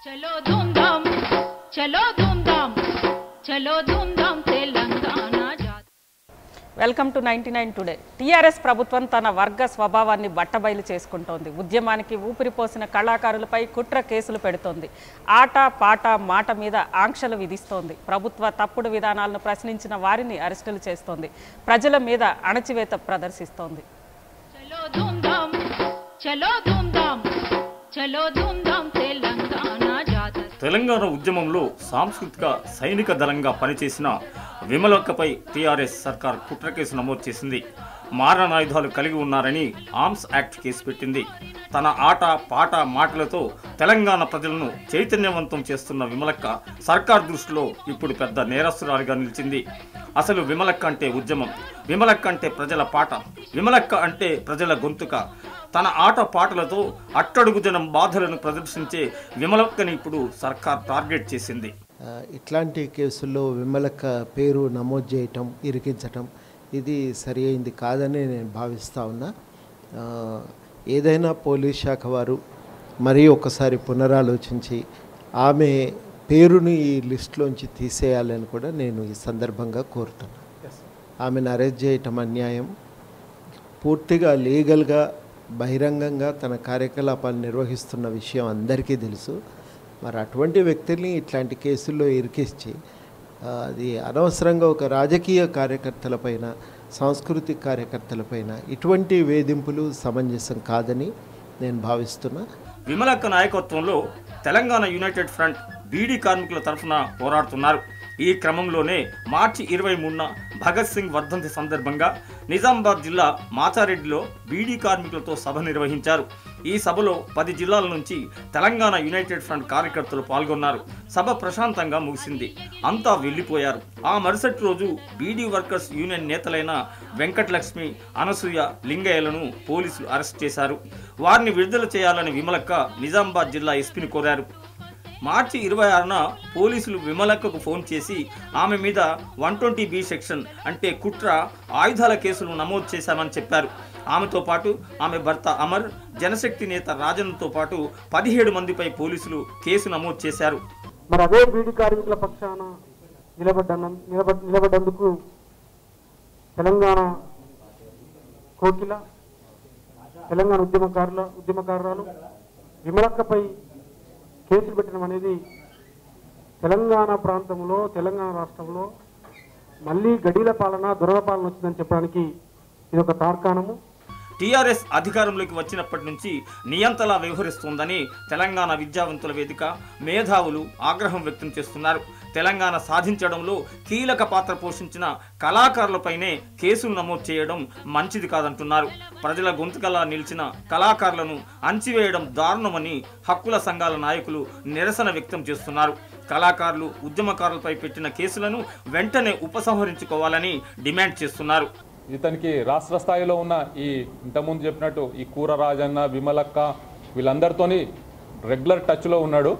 చలో ధూమ్ధాం చలో ధూమ్ధాం చలో Dhoom Dham Telangana. Welcome to 99 today. TRS ప్రభుత్వం తన వర్గ స్వభావాన్ని బట్టబయలు చేసుకుంటోంది. ఉద్యమానికి ఊపిరిపోసిన కళాకారులపై కుట్ర కేసులు పెడుతోంది. ఆట పాట మాట మీద ఆంక్షలు విధిస్తోంది. ప్రభుత్వ తప్పుడు విధానాలను ప్రశ్నించిన వారిని అరెస్టులు చేస్తోంది. ప్రజల మీద అణచివేత ప్రదర్శిస్తోంది. చలో ధూమ్ధాం చలో ధూమ్ధాం చలో ధూమ్ధాం తెలంగాణ జాతర. తెలంగాణ ఉద్యమంలో సాంస్కృతిక సైనిక దళంగా పనిచేసిన విమలక్కపై టీఆర్ఎస్ సర్కార్ కుట్ర కేసు నమోదు చేసింది. మారణాయుధాలు కలిగి ఉన్నారని ఆర్మ్స్ యాక్ట్ కేసు పెట్టింది. తన ఆట పాట మాటలతో తెలంగాణ ప్రజలను చైతన్యవంతం చేస్తున్న విమలక్క సర్కార్ దృష్టిలో ఇప్పుడు పెద్ద నేరస్తురాలిగా నిలిచింది. అసలు విమలక్క అంటే ఉద్యమం, విమలక్క అంటే ప్రజల పాట, విమలక్క అంటే ప్రజల గొంతుక. తన ఆట పాటలతో అట్టడుగు జనం బాధలను ప్రదర్శించే విమలక్కని ఇప్పుడు సర్కార్ టార్గెట్ చేసింది. ఇట్లాంటి కేసుల్లో విమలక్క పేరు నమోదు చేయటం, ఇరికించటం ఇది సరి అయింది కాదని నేను భావిస్తూ ఉన్నా. ఏదైనా పోలీస్ శాఖ వారు మరీ ఒకసారి పునరాలోచించి ఆమె పేరుని ఈ లిస్టులోంచి తీసేయాలని కూడా నేను ఈ సందర్భంగా కోరుతున్నాను. ఆమెను అరెస్ట్ చేయటం అన్యాయం. పూర్తిగా లీగల్గా బహిరంగంగా తన కార్యకలాపాలు నిర్వహిస్తున్న విషయం అందరికీ తెలుసు. మరి అటువంటి వ్యక్తుల్ని ఇట్లాంటి కేసుల్లో ఇరికించి అది అనవసరంగా ఒక రాజకీయ కార్యకర్తలపైన, సాంస్కృతిక కార్యకర్తలపైన ఇటువంటి వేధింపులు సమంజసం కాదని నేను భావిస్తున్నా. విమలక్క నాయకత్వంలో తెలంగాణ యునైటెడ్ ఫ్రంట్ బీడీ కార్మికుల తరఫున పోరాడుతున్నారు. ఈ క్రమంలోనే మార్చి 23న భగత్ సింగ్ వర్ధంతి సందర్భంగా నిజామాబాద్ జిల్లా మాచారెడ్డిలో బీడీ కార్మికులతో సభ నిర్వహించారు. ఈ సభలో 10 జిల్లాల నుంచి తెలంగాణ యునైటెడ్ ఫ్రంట్ కార్యకర్తలు పాల్గొన్నారు. సభ ప్రశాంతంగా ముగిసింది. అంతా వెళ్లిపోయారు. ఆ మరుసటి రోజు బీడీ వర్కర్స్ యూనియన్ నేతలైన వెంకటలక్ష్మి, అనసూయ, లింగయ్యలను పోలీసులు అరెస్ట్ చేశారు. వారిని విడుదల చేయాలని విమలక్క నిజామాబాద్ జిల్లా ఎస్పీని కోరారు. మార్చి 26న పోలీసులు విమలక్కకు ఫోన్ చేసి ఆమె మీద 120B సెక్షన్ అంటే కుట్ర, ఆయుధాల కేసులు నమోదు చేశామని చెప్పారు. ఆమెతో పాటు ఆమె భర్త అమర్, జనశక్తి నేత రాజన్తో పాటు 17 మందిపై పోలీసులు కేసు నమోదు చేశారు. మరి అదే బీడీ కార్మికుల పక్షాన నిలబడ్డందుకు తెలంగాణ కోకిల, తెలంగాణ ఉద్యమకారురాలు విమలక్కపై కేసులు పెట్టడం అనేది తెలంగాణ ప్రాంతంలో, తెలంగాణ రాష్ట్రంలో మళ్ళీ గడీల పాలన, దొరల పాలన వచ్చిందని చెప్పడానికి ఇది ఒక తార్కాణము. టీఆర్ఎస్ అధికారంలోకి వచ్చినప్పటి నుంచి నియంతలా వ్యవహరిస్తోందని తెలంగాణ విద్యావంతుల వేదిక, మేధావులు ఆగ్రహం వ్యక్తం చేస్తున్నారు. తెలంగాణ సాధించడంలో కీలక పాత్ర పోషించిన కళాకారులపైనే కేసులు నమోదు చేయడం మంచిది కాదంటున్నారు. ప్రజల గొంతుకలా నిలిచిన కళాకారులను అణచివేయడం దారుణమని హక్కుల సంఘాల నాయకులు నిరసన వ్యక్తం చేస్తున్నారు. కళాకారులు, ఉద్యమకారులపై పెట్టిన కేసులను వెంటనే ఉపసంహరించుకోవాలని డిమాండ్ చేస్తున్నారు. ఇతనికి రాష్ట్ర స్థాయిలో ఉన్న ఈ ఇంతకుముందు చెప్పినట్టు ఈ కూర రాజన్న, విమలక్క వీళ్ళందరితోని రెగ్యులర్ టచ్లో ఉన్నాడు.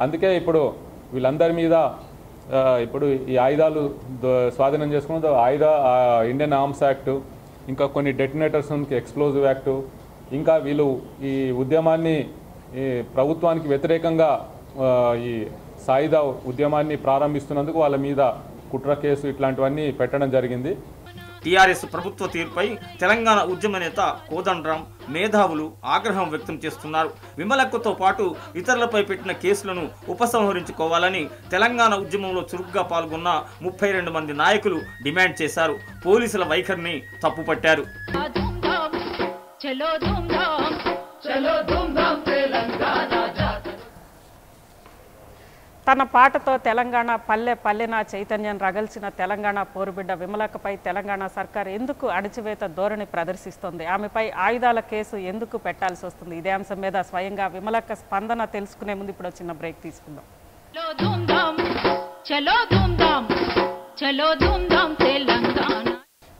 అందుకే ఇప్పుడు వీళ్ళందరి మీద ఇప్పుడు ఈ ఆయుధాలు స్వాధీనం చేసుకున్న ఇండియన్ ఆర్మ్స్ యాక్టు, ఇంకా కొన్ని డెటినేటర్స్, ఎక్స్ప్లోజివ్ యాక్టు, ఇంకా వీళ్ళు ఈ ఉద్యమాన్ని ప్రభుత్వానికి వ్యతిరేకంగా ఈ సాయుధ ఉద్యమాన్ని ప్రారంభిస్తున్నందుకు వాళ్ళ మీద కుట్ర కేసు ఇట్లాంటివన్నీ పెట్టడం జరిగింది. టీఆర్ఎస్ ప్రభుత్వ తీరుపై తెలంగాణ ఉద్యమ నేత కోదండరాం, మేధావులు ఆగ్రహం వ్యక్తం చేస్తున్నారు. విమలక్కతో పాటు ఇతరులపై పెట్టిన కేసులను ఉపసంహరించుకోవాలని తెలంగాణ ఉద్యమంలో చురుగ్గా పాల్గొన్న 32 మంది నాయకులు డిమాండ్ చేశారు. పోలీసుల వైఖరిని తప్పుపట్టారు. చలో ధూమ్ధాం చలో ధూమ్ధాం తెలంగాణ. తన పాటతో తెలంగాణ పల్లె పల్లెన చైతన్యం రగల్చిన తెలంగాణ పోరుబిడ్డ విమలక్కపై తెలంగాణ సర్కార్ ఎందుకు అణచివేత ధోరణి ప్రదర్శిస్తోంది? ఆమెపై ఆయుధాల కేసు ఎందుకు పెట్టాల్సి వస్తుంది? ఇదే అంశం మీద స్వయంగా విమలక్క స్పందన తెలుసుకునే ముందు ఇప్పుడు చిన్న బ్రేక్ తీసుకుందాం. చలో ధూమ్ధాం చలో ధూమ్ధాం చలో ధూమ్ధాం తెలంగాణ.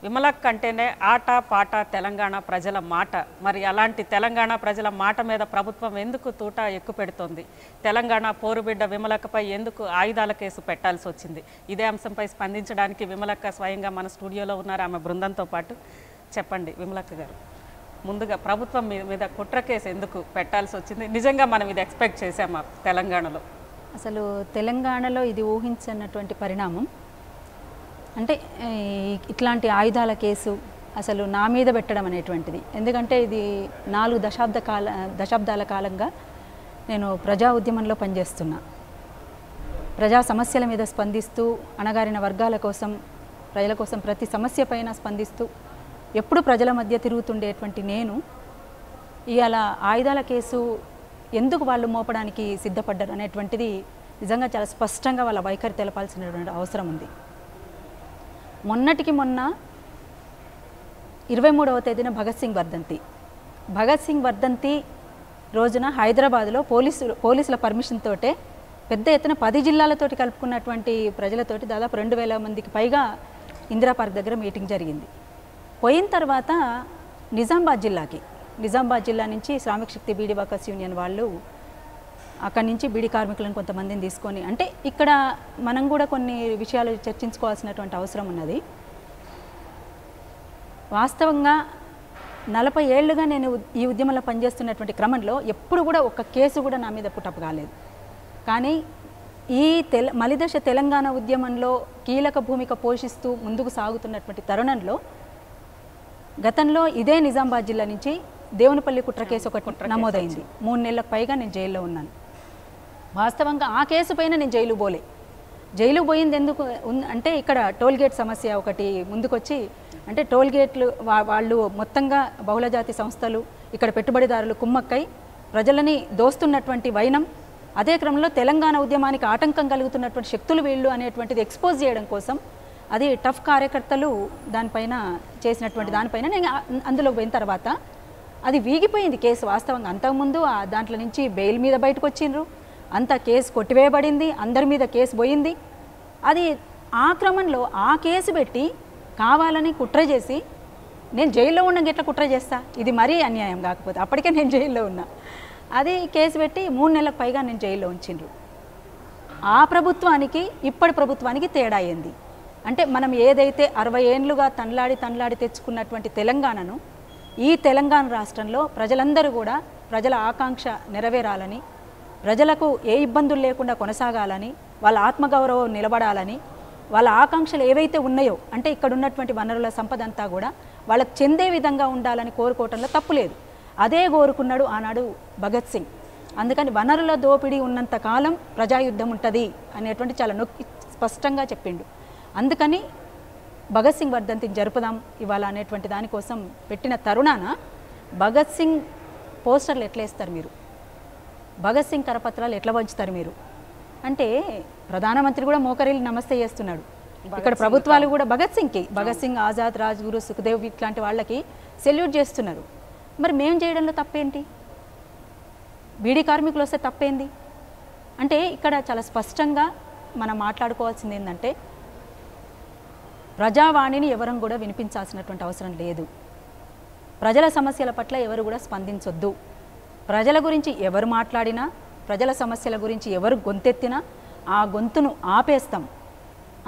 విమలక్క అంటేనే ఆట పాట తెలంగాణ ప్రజల మాట. మరి అలాంటి తెలంగాణ ప్రజల మాట మీద ప్రభుత్వం ఎందుకు తూట ఎక్కువ పెడుతోంది? తెలంగాణ పోరుబిడ్డ విమలక్కపై ఎందుకు ఆయుధాల కేసు పెట్టాల్సి వచ్చింది? ఇదే అంశంపై స్పందించడానికి విమలక్క స్వయంగా మన స్టూడియోలో ఉన్నారు, ఆమె బృందంతో పాటు. చెప్పండి విమలక్క గారు. ముందుగా ప్రభుత్వం మీద కుట్ర కేసు ఎందుకు పెట్టాల్సి వచ్చింది? నిజంగా మనం ఇది ఎక్స్పెక్ట్ చేసామా తెలంగాణలో? అసలు తెలంగాణలో ఇది ఊహించినటువంటి పరిణామం. అంటే ఇట్లాంటి ఆయుధాల కేసు అసలు నా మీద పెట్టడం అనేటువంటిది. ఎందుకంటే ఇది 4 దశాబ్దాల కాలంగా నేను ప్రజా ఉద్యమంలో పనిచేస్తున్నా. ప్రజా సమస్యల మీద స్పందిస్తూ, అణగారిన వర్గాల కోసం, ప్రజల కోసం ప్రతి సమస్య పైన స్పందిస్తూ ఎప్పుడు ప్రజల మధ్య తిరుగుతుండేటువంటి నేను ఇవాళ ఆయుధాల కేసు ఎందుకు వాళ్ళు మోపడానికి సిద్ధపడ్డారు అనేటువంటిది నిజంగా చాలా స్పష్టంగా వాళ్ళ వైఖరి తెలపాల్సినటువంటి అవసరం ఉంది. మొన్నటికి మొన్న 23వ తేదీన భగత్ సింగ్ వర్ధంతి రోజున హైదరాబాద్లో పోలీసుల పర్మిషన్ తోటే పెద్ద ఎత్తున 10 జిల్లాలతోటి కలుపుకున్నటువంటి ప్రజలతోటి దాదాపు 2000 మందికి పైగా ఇందిరా పార్క్ దగ్గర మీటింగ్ జరిగింది. పోయిన తర్వాత నిజామాబాద్ జిల్లా నుంచి శ్రామిక శక్తి బీడీ వర్కర్స్ యూనియన్ వాళ్ళు అక్కడి నుంచి బీడీ కార్మికులను కొంతమందిని తీసుకొని, అంటే ఇక్కడ మనం కూడా కొన్ని విషయాలు చర్చించుకోవాల్సినటువంటి అవసరం ఉన్నది. వాస్తవంగా 40 ఏళ్లుగా నేను ఈ ఉద్యమంలో పనిచేస్తున్నటువంటి క్రమంలో ఎప్పుడు కూడా ఒక కేసు కూడా నా మీద పుట్టపు కాలేదు. కానీ ఈ మలిదశ తెలంగాణ ఉద్యమంలో కీలక భూమిక పోషిస్తూ ముందుకు సాగుతున్నటువంటి తరుణంలో గతంలో ఇదే నిజామాబాద్ జిల్లా నుంచి దేవునిపల్లి కుట్ర కేసు ఒకటి నమోదైంది. 3 నెలలకు పైగా నేను జైల్లో ఉన్నాను. వాస్తవంగా ఆ కేసు పైన నేను జైలు పోయింది ఎందుకు అంటే ఇక్కడ టోల్గేట్ సమస్య ఒకటి ముందుకొచ్చి, అంటే టోల్గేట్లు వాళ్ళు మొత్తంగా బహుళజాతి సంస్థలు ఇక్కడ పెట్టుబడిదారులు కుమ్మక్కై ప్రజలని దోస్తున్నటువంటి వైనం, అదే క్రమంలో తెలంగాణ ఉద్యమానికి ఆటంకం కలుగుతున్నటువంటి శక్తులు వీళ్ళు అనేటువంటిది ఎక్స్పోజ్ చేయడం కోసం అది టఫ్ కార్యకర్తలు దానిపైన చేసినటువంటి దానిపైన నేను అందులో పోయిన తర్వాత అది వీగిపోయింది కేసు. వాస్తవంగా అంతకుముందు దాంట్లో నుంచి బెయిల్ మీద బయటకు వచ్చిండ్రు, అంత కేసు కొట్టివేయబడింది, అందరి మీద కేసు పోయింది. అది ఆ క్రమంలో ఆ కేసు పెట్టి కావాలని కుట్ర చేసి నేను జైల్లో ఉన్న గిట్ల కుట్ర చేస్తా, ఇది మరీ అన్యాయం. కాకపోతే అప్పటికే నేను జైల్లో ఉన్నా, అది కేసు పెట్టి 3 నెలలకు పైగా నేను జైల్లో ఉంచిండ్రు. ఆ ప్రభుత్వానికి ఇప్పటి ప్రభుత్వానికి తేడా అయింది. అంటే మనం ఏదైతే 60 ఏళ్ళుగా తనలాడి తెచ్చుకున్నటువంటి తెలంగాణను, ఈ తెలంగాణ రాష్ట్రంలో ప్రజలందరూ కూడా ప్రజల ఆకాంక్ష నెరవేరాలని, ప్రజలకు ఏ ఇబ్బందులు లేకుండా కొనసాగాలని, వాళ్ళ ఆత్మగౌరవం నిలబడాలని, వాళ్ళ ఆకాంక్షలు ఏవైతే ఉన్నాయో అంటే ఇక్కడ ఉన్నటువంటి వనరుల సంపద అంతా కూడా వాళ్ళకు చెందే విధంగా ఉండాలని కోరుకోవటంలో తప్పు లేదు. అదే కోరుకున్నాడు ఆనాడు భగత్ సింగ్. అందుకని వనరుల దోపిడీ ఉన్నంత కాలం ప్రజాయుద్ధం ఉంటుంది అనేటువంటి చాలా స్పష్టంగా చెప్పిండు. అందుకని భగత్ సింగ్ వర్ధంతిని జరుపుదాం ఇవాళ అనేటువంటి దానికోసం పెట్టిన తరుణాన భగత్ సింగ్ పోస్టర్లు ఎట్లా వేస్తారు మీరు, భగత్ సింగ్ కరపత్రాలు ఎట్లా పంచుతారు మీరు అంటే ప్రధానమంత్రి కూడా మోకరిల్లి నమస్తే చేస్తున్నాడు. ఇక్కడ ప్రభుత్వాలు కూడా భగత్ సింగ్, ఆజాద్, రాజ్గురు, సుఖదేవ్ ఇట్లాంటి వాళ్ళకి సెల్యూట్ చేస్తున్నారు. మరి మేము చేయడంలో తప్పేంటి? బీడీ కార్మికులు వస్తే తప్పేంది? అంటే ఇక్కడ చాలా స్పష్టంగా మనం మాట్లాడుకోవాల్సింది ఏంటంటే ప్రజావాణిని ఎవరం కూడా వినిపించాల్సినటువంటి అవసరం లేదు. ప్రజల సమస్యల పట్ల ఎవరు కూడా స్పందించొద్దు. ప్రజల గురించి ఎవరు మాట్లాడినా, ప్రజల సమస్యల గురించి ఎవరు గొంతెత్తినా ఆ గొంతును ఆపేస్తాం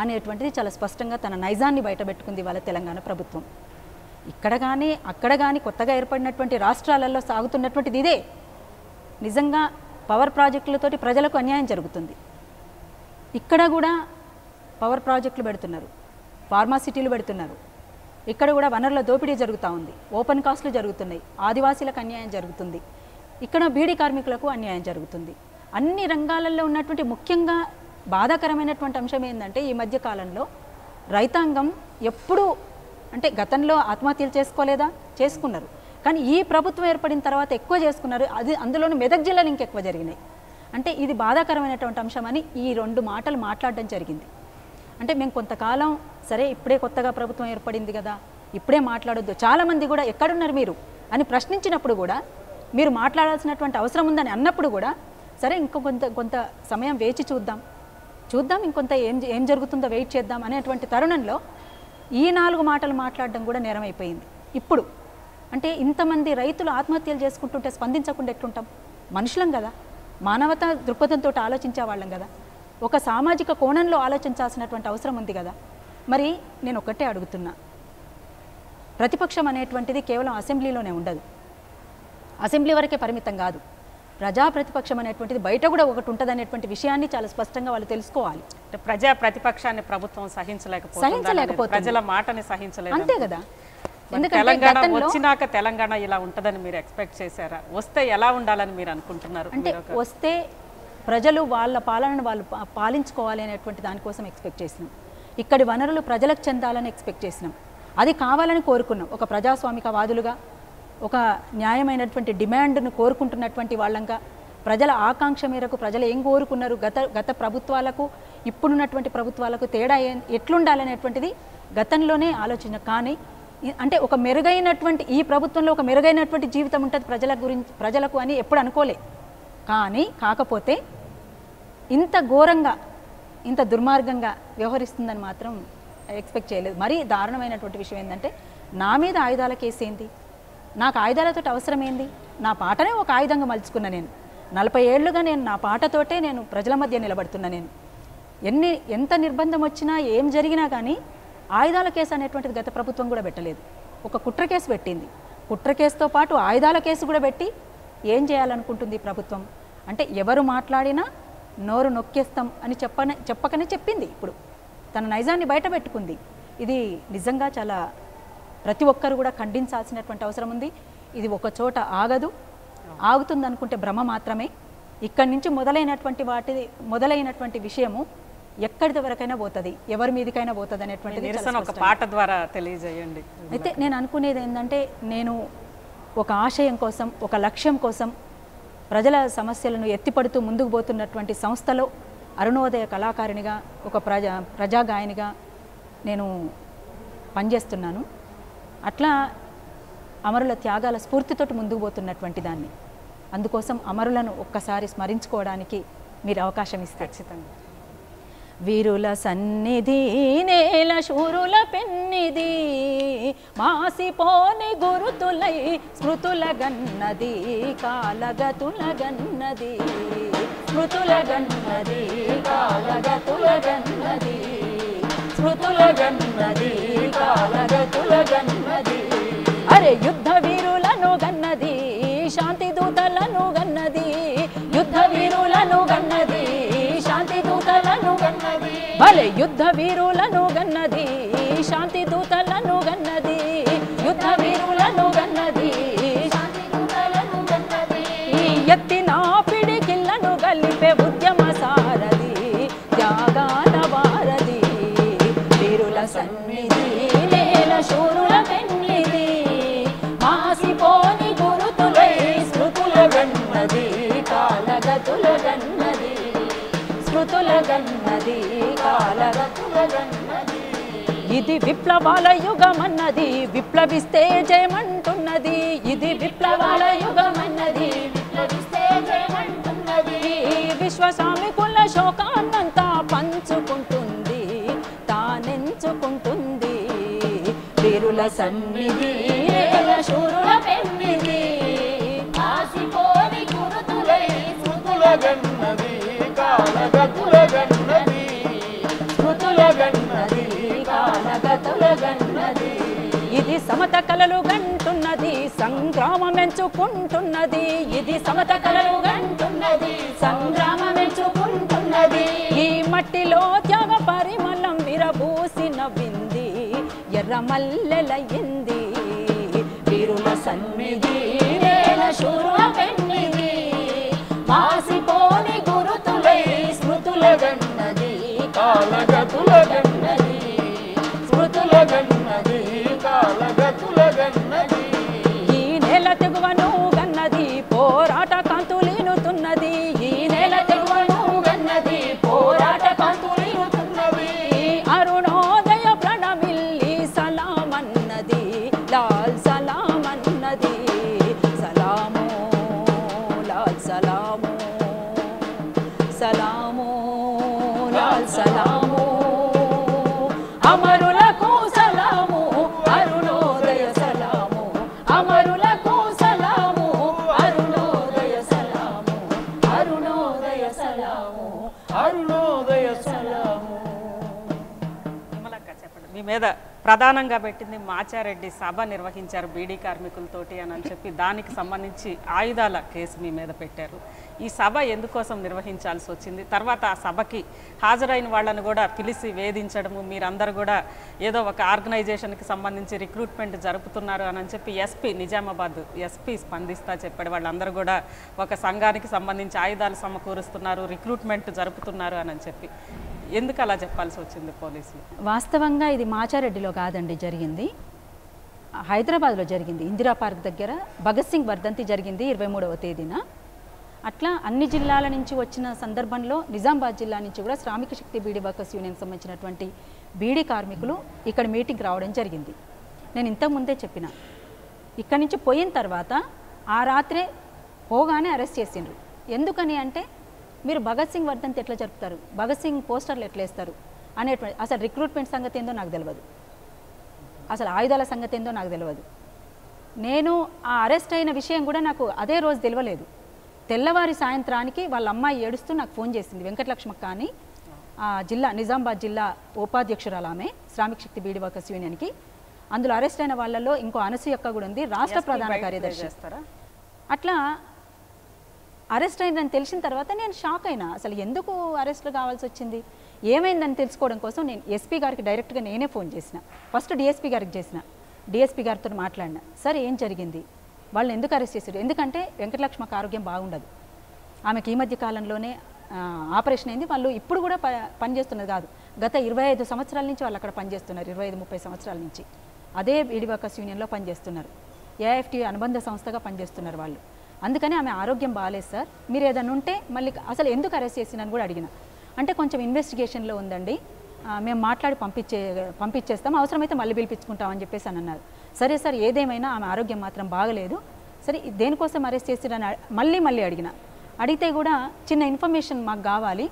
అనేటువంటిది చాలా స్పష్టంగా తన నైజాన్ని బయటపెట్టుకుంది వాళ్ళ తెలంగాణ ప్రభుత్వం. ఇక్కడ కానీ అక్కడ కానీ కొత్తగా ఏర్పడినటువంటి రాష్ట్రాలలో సాగుతున్నటువంటిది ఇదే. నిజంగా పవర్ ప్రాజెక్టులతోటి ప్రజలకు అన్యాయం జరుగుతుంది. ఇక్కడ కూడా పవర్ ప్రాజెక్టులు పెడుతున్నారు, ఫార్మాసిటీలు పెడుతున్నారు, ఇక్కడ కూడా వనరుల దోపిడీ జరుగుతూ ఉంది, ఓపెన్ కాస్ట్లు జరుగుతున్నాయి, ఆదివాసీలకు అన్యాయం జరుగుతుంది, ఇక్కడ బీడీ కార్మికులకు అన్యాయం జరుగుతుంది. అన్ని రంగాలలో ఉన్నటువంటి ముఖ్యంగా బాధాకరమైనటువంటి అంశం ఏంటంటే ఈ మధ్య కాలంలో రైతాంగం ఎప్పుడూ అంటే గతంలో ఆత్మహత్యలు చేసుకోలేదా? చేసుకున్నారు. కానీ ఈ ప్రభుత్వం ఏర్పడిన తర్వాత ఎక్కువ చేసుకున్నారు. అది అందులోని మెదక్ జిల్లాలో ఇంకెక్కువ జరిగినాయి. అంటే ఇది బాధాకరమైనటువంటి అంశం అని ఈ 2 మాటలు మాట్లాడడం జరిగింది. అంటే మేము కొంతకాలం సరే ఇప్పుడే కొత్తగా ప్రభుత్వం ఏర్పడింది కదా, ఇప్పుడే మాట్లాడొద్దు, చాలామంది కూడా ఎక్కడున్నారు మీరు అని ప్రశ్నించినప్పుడు కూడా మీరు మాట్లాడాల్సినటువంటి అవసరం ఉందని అన్నప్పుడు కూడా సరే ఇంకో కొంత సమయం వేచి చూద్దాం, ఇంకొంత ఏం జరుగుతుందో వెయిట్ చేద్దాం అనేటువంటి తరుణంలో ఈ 4 మాటలు మాట్లాడడం కూడా నేరమైపోయింది. ఇప్పుడు అంటే ఇంతమంది రైతులు ఆత్మహత్యలు చేసుకుంటుంటే స్పందించకుండా ఎట్లుంటాం? మనుషులం కదా, మానవతా దృక్పథంతో ఆలోచించే వాళ్ళం కదా, ఒక సామాజిక కోణంలో ఆలోచించాల్సినటువంటి అవసరం ఉంది కదా. మరి నేను ఒకటే అడుగుతున్నా, ప్రతిపక్షం అనేటువంటిది కేవలం అసెంబ్లీలోనే ఉండదు, అసెంబ్లీ వరకే పరిమితం కాదు. ప్రజా ప్రతిపక్షం అనేటువంటిది బయట కూడా ఒకటి ఉంటుంది అనేటువంటి విషయాన్ని చాలా స్పష్టంగా వాళ్ళు తెలుసుకోవాలి. ప్రజా ప్రతిపక్షాన్ని ప్రభుత్వం సహించలేకపోతుంది, ప్రజల మాటని సహించలేదు. అంతే కదా. ఎందుకంటే తెలంగాణ వచ్చినాక తెలంగాణ ఇలా ఉంటుందని మీరు ఎక్స్పెక్ట్ చేశారా? వస్తే ఎలా ఉండాలని మీరు అనుకుంటున్నారు? అంటే వస్తే ప్రజలు వాళ్ళ పాలనను వాళ్ళు పాలించుకోవాలి అనేటువంటి దానికోసం ఎక్స్పెక్ట్ చేసినాం. ఇక్కడి వనరులు ప్రజలకు చెందాలని ఎక్స్పెక్ట్ చేసినాం. అది కావాలని కోరుకున్నాం. ఒక ప్రజాస్వామికవాదులుగా, ఒక న్యాయమైనటువంటి డిమాండ్ను కోరుకుంటున్నటువంటి వాళ్ళంగా, ప్రజల ఆకాంక్ష మేరకు ప్రజలు ఏం కోరుకున్నారు, గత ప్రభుత్వాలకు ఇప్పుడున్నటువంటి ప్రభుత్వాలకు తేడా ఎట్లుండాలనేటువంటిది గతంలోనే ఆలోచన. కానీ అంటే ఒక మెరుగైనటువంటి ఈ ప్రభుత్వంలో ఒక మెరుగైనటువంటి జీవితం ఉంటుంది ప్రజలకు అని ఎప్పుడు అనుకోలే. కానీ కాకపోతే ఇంత ఘోరంగా ఇంత దుర్మార్గంగా వ్యవహరిస్తుందని మాత్రం ఎక్స్పెక్ట్ చేయలేదు. మరీ దారుణమైనటువంటి విషయం ఏంటంటే, నా మీద ఆయుధాల కేసు ఏంది, నాకు ఆయుధాలతో అవసరం ఏంది? నా పాటనే ఒక ఆయుధంగా మలుచుకున్నా. నేను 40 ఏళ్లుగా నేను నా పాటతోటే నేను ప్రజల మధ్య నిలబడుతున్నా. నేను ఎంత నిర్బంధం వచ్చినా ఏం జరిగినా కానీ ఆయుధాల కేసు అనేటువంటిది గత ప్రభుత్వం కూడా పెట్టలేదు. ఒక కుట్ర కేసు పెట్టింది. కుట్ర కేసుతో పాటు ఆయుధాల కేసు కూడా పెట్టి ఏం చేయాలనుకుంటుంది ప్రభుత్వం అంటే, ఎవరు మాట్లాడినా నోరు నొక్కేస్తాం అని చెప్పకనే చెప్పింది. ఇప్పుడు తన నైజాన్ని బయట పెట్టుకుంది. ఇది నిజంగా చాలా ప్రతి ఒక్కరు కూడా ఖండించాల్సినటువంటి అవసరం ఉంది. ఇది ఒక చోట ఆగదు, ఆగుతుందనుకుంటే భ్రమ మాత్రమే. ఇక్కడి నుంచి మొదలైనటువంటి విషయము ఎక్కడి వరకైనా పోతుంది, ఎవరి మీదకైనా పోతుంది అనేటువంటిది ఒక పాట ద్వారా తెలియజేయండి. అయితే నేను అనుకునేది ఏంటంటే, నేను ఒక ఆశయం కోసం, ఒక లక్ష్యం కోసం ప్రజల సమస్యలను ఎత్తిపడుతూ ముందుకు పోతున్నటువంటి సంస్థలో అరుణోదయ కళాకారిణిగా, ఒక ప్రజాగాయనిగా నేను పనిచేస్తున్నాను. అట్లా అమరుల త్యాగాల స్ఫూర్తితోటి ముందుకు పోతున్నటువంటి దాన్ని, అందుకోసం అమరులను ఒక్కసారి స్మరించుకోవడానికి మీరు అవకాశం ఇస్తే ఖచ్చితంగా. వీరుల సన్నిధి నేల శూరుల పెన్నిది, మాసిపోని గురుతులై స్మృతుల గన్నది, కాలగతుల గన్నది, స్మృతుల గన్నది, కాలగతుల గన్నది, స్మృతుల గన్నది, కాలగతుల గన్నది. అరే యుద్ధ వీరులను గన్నది, శాంతి దూతలను గన్నది, యుద్ధ వీరులను గన్నది, శాంతి దూతలను గన్నది. భలే యుద్ధ వీరులను గన్నది, శాంతి దూతలను గన్నది, యుద్ధ వీరులను గన్నది, శాంతి దూతలను గన్నది. ఎత్తిన పిడికిళ్లను గలిపే ఉద్యమ సారది, త్యాగాల వారది. వీరుల సన్నిధి నేల శూరుల పెన్నిది, మాసిపోని గురుతులై స్మృతుల గన్నది, కాలగతుల గన్నది, స్మృతుల గన్నది, కాలగతుల గన్నది. ఇది విప్లవాల యుగమన్నది, విప్లవిస్తే జయమంటున్నది. ఇది విప్లవాల యుగమన్నది, విప్లవిస్తే జయమంటున్నది. విశ్వసామికుల శోకాన్నంతా పంచుకుంటుంది, తానెంచుకుంటుంది. వీరుల సన్నిధి శూరుల పెన్నిది, ఆసిపోని గురుతులై స్మృతుల గన్నది, కాలగతుల గన్నది, స్మృతుల గన్నది, కాలగతుల గన్నది. ఇది సమత కలలు గంటున్నది, సంగ్రామం ఎంచుకుంటున్నది. ఇది సమత కలలు గంటున్నది, సంగ్రామం ఎంచుకుంటున్నది. ఈ మట్టిలో త్యాగ పరిమళం విరబూసి నవ్వింది, ఎర్ర మల్లెలయ్యింది. వీరుల సన్నిధి నేల శూరుల పెన్నిది, మాసిపోని గురుతులై స్మృతుల గన్నది, కాలగతుల గన్నది, స్మృతుల గన్నది, కాలగతుల గన్నది. ఈ నేల తెగువను గన్నది, పోరాట కాంతులీనుతున్నది. ఈ నేల తెగువను గన్నది, పోరాట కాంతులీనుతున్నది. అరుణోదయ ప్రణమిల్లి సలామన్నది, లాల్ సలామన్నది. సలాము లాల్ సలాము, సలాము లాల్ సలాము. అమరులకు సలాము, అరుణోదయ సలాము. అమరులకు సలాము, అరుణోదయ సలాము. అరుణోదయ సలాము, అరుణోదయ సలాము. విమలక్క చెప్పండి, మీ మీద ప్రధానంగా పెట్టింది మాచారెడ్డి సభ నిర్వహించారు బీడీ కార్మికులతోటి అని చెప్పి దానికి సంబంధించి ఆయుధాల కేసు మీ మీద పెట్టారు. ఈ సభ ఎందుకోసం నిర్వహించాల్సి వచ్చింది? తర్వాత ఆ సభకి హాజరైన వాళ్ళను కూడా పిలిచి వేధించడము, మీరందరూ కూడా ఏదో ఒక ఆర్గనైజేషన్కి సంబంధించి రిక్రూట్మెంట్ జరుపుతున్నారు అని చెప్పి నిజామాబాద్ ఎస్పీ స్పందిస్తా చెప్పాడు. వాళ్ళందరూ కూడా ఒక సంఘానికి సంబంధించి ఆయుధాలు సమకూరుస్తున్నారు, రిక్రూట్మెంట్ జరుపుతున్నారు అని చెప్పి ఎందుకు అలా చెప్పాల్సి వచ్చింది పోలీసులు? వాస్తవంగా ఇది మాచారెడ్డిలో కాదండి జరిగింది, హైదరాబాద్లో జరిగింది. ఇందిరా పార్క్ దగ్గర భగత్ సింగ్ వర్ధంతి జరిగింది 23వ తేదీన. అట్లా అన్ని జిల్లాల నుంచి వచ్చిన సందర్భంలో నిజామాబాద్ జిల్లా నుంచి కూడా శ్రామిక శక్తి బీడీ వర్కర్స్ యూనియన్కి సంబంధించినటువంటి బీడీ కార్మికులు ఇక్కడ మీటింగ్ రావడం జరిగింది. నేను ఇంతకుముందే చెప్పిన, ఇక్కడి నుంచి పోయిన తర్వాత ఆ రాత్రే పోగానే అరెస్ట్ చేసిండ్రు. ఎందుకని అంటే మీరు భగత్ సింగ్ వర్ధంతి ఎట్లా జరుపుతారు, భగత్ సింగ్ పోస్టర్లు ఎట్లా వేస్తారు అనేటువంటి, అసలు రిక్రూట్మెంట్ సంగతి ఏందో నాకు తెలియదు, అసలు ఆయుధాల సంగతి ఏందో నాకు తెలియదు. నేను ఆ అరెస్ట్ అయిన విషయం కూడా నాకు అదే రోజు తెలియలేదు. తెల్లవారి సాయంత్రానికి వాళ్ళ అమ్మాయి ఏడుస్తూ నాకు ఫోన్ చేసింది, వెంకటలక్ష్మక్క అని జిల్లా నిజామాబాద్ జిల్లా ఉపాధ్యక్షురాలు ఆమె శ్రామిక శక్తి బీడీ వర్కర్స్ యూనియన్కి. అందులో అరెస్ట్ అయిన వాళ్ళలో ఇంకో అనసూయక్క కూడా ఉంది, రాష్ట్ర ప్రధాన కార్యదర్శి. అట్లా అరెస్ట్ అయిందని తెలిసిన తర్వాత నేను షాక్ అయినా, అసలు ఎందుకు అరెస్ట్లు కావాల్సి వచ్చింది, ఏమైందని తెలుసుకోవడం కోసం నేను ఎస్పీ గారికి డైరెక్ట్గా నేనే ఫోన్ చేసిన. ఫస్ట్ డిఎస్పీ గారికి చేసిన, డిఎస్పీ గారితో మాట్లాడిన, సార్ ఏం జరిగింది, వాళ్ళని ఎందుకు అరెస్ట్ చేశారు? ఎందుకంటే వెంకటలక్ష్మకి ఆరోగ్యం బాగుండదు, ఆమెకి ఈ మధ్య కాలంలోనే ఆపరేషన్ అయింది. వాళ్ళు ఇప్పుడు కూడా పనిచేస్తున్నది కాదు, గత 25 సంవత్సరాల నుంచి వాళ్ళు అక్కడ పనిచేస్తున్నారు, 25-30 సంవత్సరాల నుంచి అదే బీడీ వర్కర్స్ యూనియన్లో పనిచేస్తున్నారు, ఏఎఫ్టీ అనుబంధ సంస్థగా పనిచేస్తున్నారు వాళ్ళు. అందుకని ఆమె ఆరోగ్యం బాగాలేదు సార్, మీరు ఏదైనా ఉంటే మళ్ళీ అసలు ఎందుకు అరెస్ట్ చేసినని కూడా అడిగిన. అంటే కొంచెం ఇన్వెస్టిగేషన్లో ఉందండి, మేము మాట్లాడి పంపించేస్తాం, అవసరమైతే మళ్ళీ పిలిపించుకుంటామని చెప్పేసి అని అన్నారు. సరే సార్, ఏదేమైనా ఆమె ఆరోగ్యం మాత్రం బాగలేదు, సరే దేనికోసం అరెస్ట్ చేసిరని మళ్ళీ అడిగితే కూడా చిన్న ఇన్ఫర్మేషన్ మాకు కావాలి,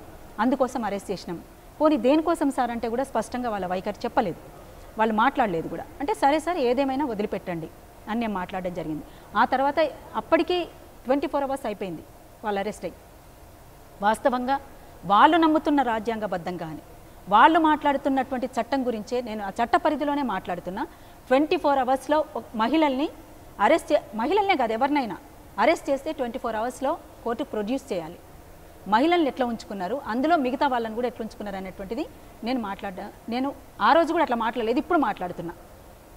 అందుకోసం అరెస్ట్ చేసినాం. పోనీ దేనికోసం సార్ అంటే కూడా స్పష్టంగా వాళ్ళ వైఖరి చెప్పలేదు, వాళ్ళు మాట్లాడలేదు కూడా. అంటే సరే సార్ ఏదేమైనా వదిలిపెట్టండి అని నేను మాట్లాడడం జరిగింది. ఆ తర్వాత అప్పటికి 24 hours అయిపోయింది వాళ్ళు అరెస్ట్ అయ్యి. వాస్తవంగా వాళ్ళు నమ్ముతున్న రాజ్యాంగబద్ధంగానే వాళ్ళు మాట్లాడుతున్నటువంటి చట్టం గురించే నేను ఆ చట్ట పరిధిలోనే మాట్లాడుతున్నా. 24 hours మహిళల్ని మహిళల్నే కాదు ఎవరినైనా అరెస్ట్ చేస్తే 24 hours కోర్టు ప్రొడ్యూస్ చేయాలి. మహిళల్ని ఎట్లా ఉంచుకున్నారు, అందులో మిగతా వాళ్ళని కూడా ఎట్లా ఉంచుకున్నారు అనేటువంటిది నేను ఆ రోజు కూడా అట్లా మాట్లాడలేదు, ఇప్పుడు మాట్లాడుతున్నా.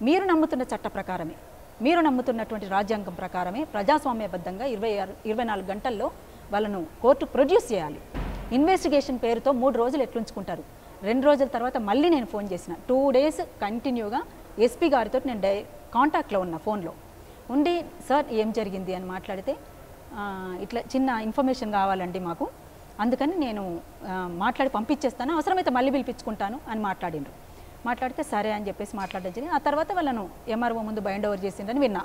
మీరు నమ్ముతున్న చట్ట ప్రకారమే, మీరు నమ్ముతున్నటువంటి రాజ్యాంగం ప్రకారమే ప్రజాస్వామ్యబద్ధంగా 24 గంటల్లో వాళ్ళను కోర్టు ప్రొడ్యూస్ చేయాలి. ఇన్వెస్టిగేషన్ పేరుతో 3 రోజులు ఎట్లుంచుకుంటారు. 2 రోజుల తర్వాత మళ్ళీ నేను ఫోన్ చేసిన, 2 days కంటిన్యూగా ఎస్పీ గారితో నేను కాంటాక్ట్లో ఉన్న, ఫోన్లో ఉండి సార్ ఏం జరిగింది అని మాట్లాడితే ఇట్లా చిన్న ఇన్ఫర్మేషన్ కావాలండి మాకు, అందుకని నేను మాట్లాడి పంపించేస్తాను, అవసరమైతే మళ్ళీ పిలిపించుకుంటాను అని మాట్లాడితే సరే అని చెప్పేసి మాట్లాడడం జరిగింది. ఆ తర్వాత వాళ్ళను ఎంఆర్ఓ ముందు బైండ్ ఓవర్ చేసిందని విన్నా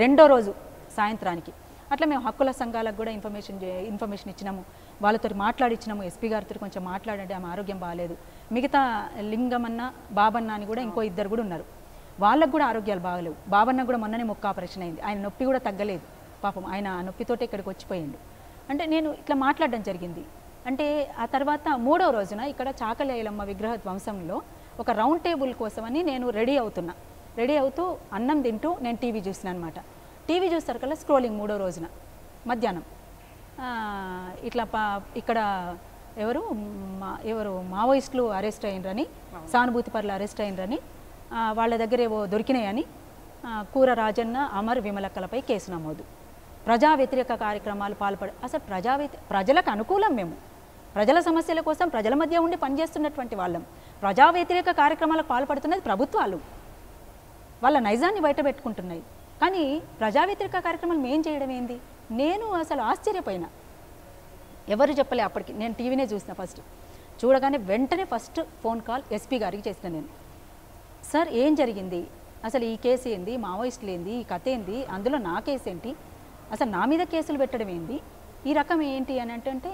2వ రోజు సాయంత్రానికి. అట్లా మేము హక్కుల సంఘాలకు కూడా ఇన్ఫర్మేషన్ ఇచ్చినాము, వాళ్ళతో మాట్లాడిచ్చినాము, ఎస్పీ గారితో కొంచెం మాట్లాడండి ఆమె ఆరోగ్యం బాగాలేదు. మిగతా లింగమన్న బాబన్న అని కూడా ఇంకో 2 కూడా ఉన్నారు, వాళ్ళకు కూడా ఆరోగ్యాలు బాగలేవు. బాబన్న కూడా మొన్ననే మొక్క ఆపరేషన్ అయింది, ఆయన నొప్పి కూడా తగ్గలేదు పాపం, ఆయన నొప్పితోటే ఇక్కడికి వచ్చిపోయిండు. అంటే నేను ఇట్లా మాట్లాడడం జరిగింది. అంటే ఆ తర్వాత 3వ రోజున ఇక్కడ చాకలి ఐలమ్మ విగ్రహ ధ్వంసంలో ఒక రౌండ్ టేబుల్ కోసమని నేను రెడీ అవుతూ అన్నం తింటూ నేను టీవీ చూసిన అనమాట. టీవీ చూసేసరికల్లా స్క్రోలింగ్ 3వ రోజున మధ్యాహ్నం ఇట్లా ఇక్కడ ఎవరు మావోయిస్టులు అరెస్ట్ అయినరని, సానుభూతి పరులు అరెస్ట్ అయినరని, వాళ్ళ దగ్గర ఏవో దొరికినాయని కూర రాజన్న, అమర్, విమలక్కలపై కేసు నమోదు. ప్రజా వ్యతిరేక కార్యక్రమాలు అసలు ప్రజలకు అనుకూలం, మేము ప్రజల సమస్యల కోసం ప్రజల మధ్య ఉండి పనిచేస్తున్నటువంటి వాళ్ళం. ప్రజా వ్యతిరేక కార్యక్రమాలకు పాల్పడుతున్నది ప్రభుత్వాలు, వాళ్ళ నైజాన్ని బయట పెట్టుకుంటున్నాయి. కానీ ప్రజా వ్యతిరేక కార్యక్రమాలు మేం చేయడం ఏంది, నేను అసలు ఆశ్చర్యపోయినా. ఎవరు చెప్పలే అప్పటికి, నేను టీవీనే చూసిన. ఫస్ట్ చూడగానే వెంటనే ఫస్ట్ ఫోన్ కాల్ ఎస్పీ గారికి చేసిన నేను. సార్ ఏం జరిగింది, అసలు ఈ కేసు ఏంది, మావోయిస్టులు ఏంది, ఈ కథ ఏంది, అందులో నా కేసు ఏంటి, అసలు నా మీద కేసులు పెట్టడం ఏంది, ఈ రకం ఏంటి అని అంటే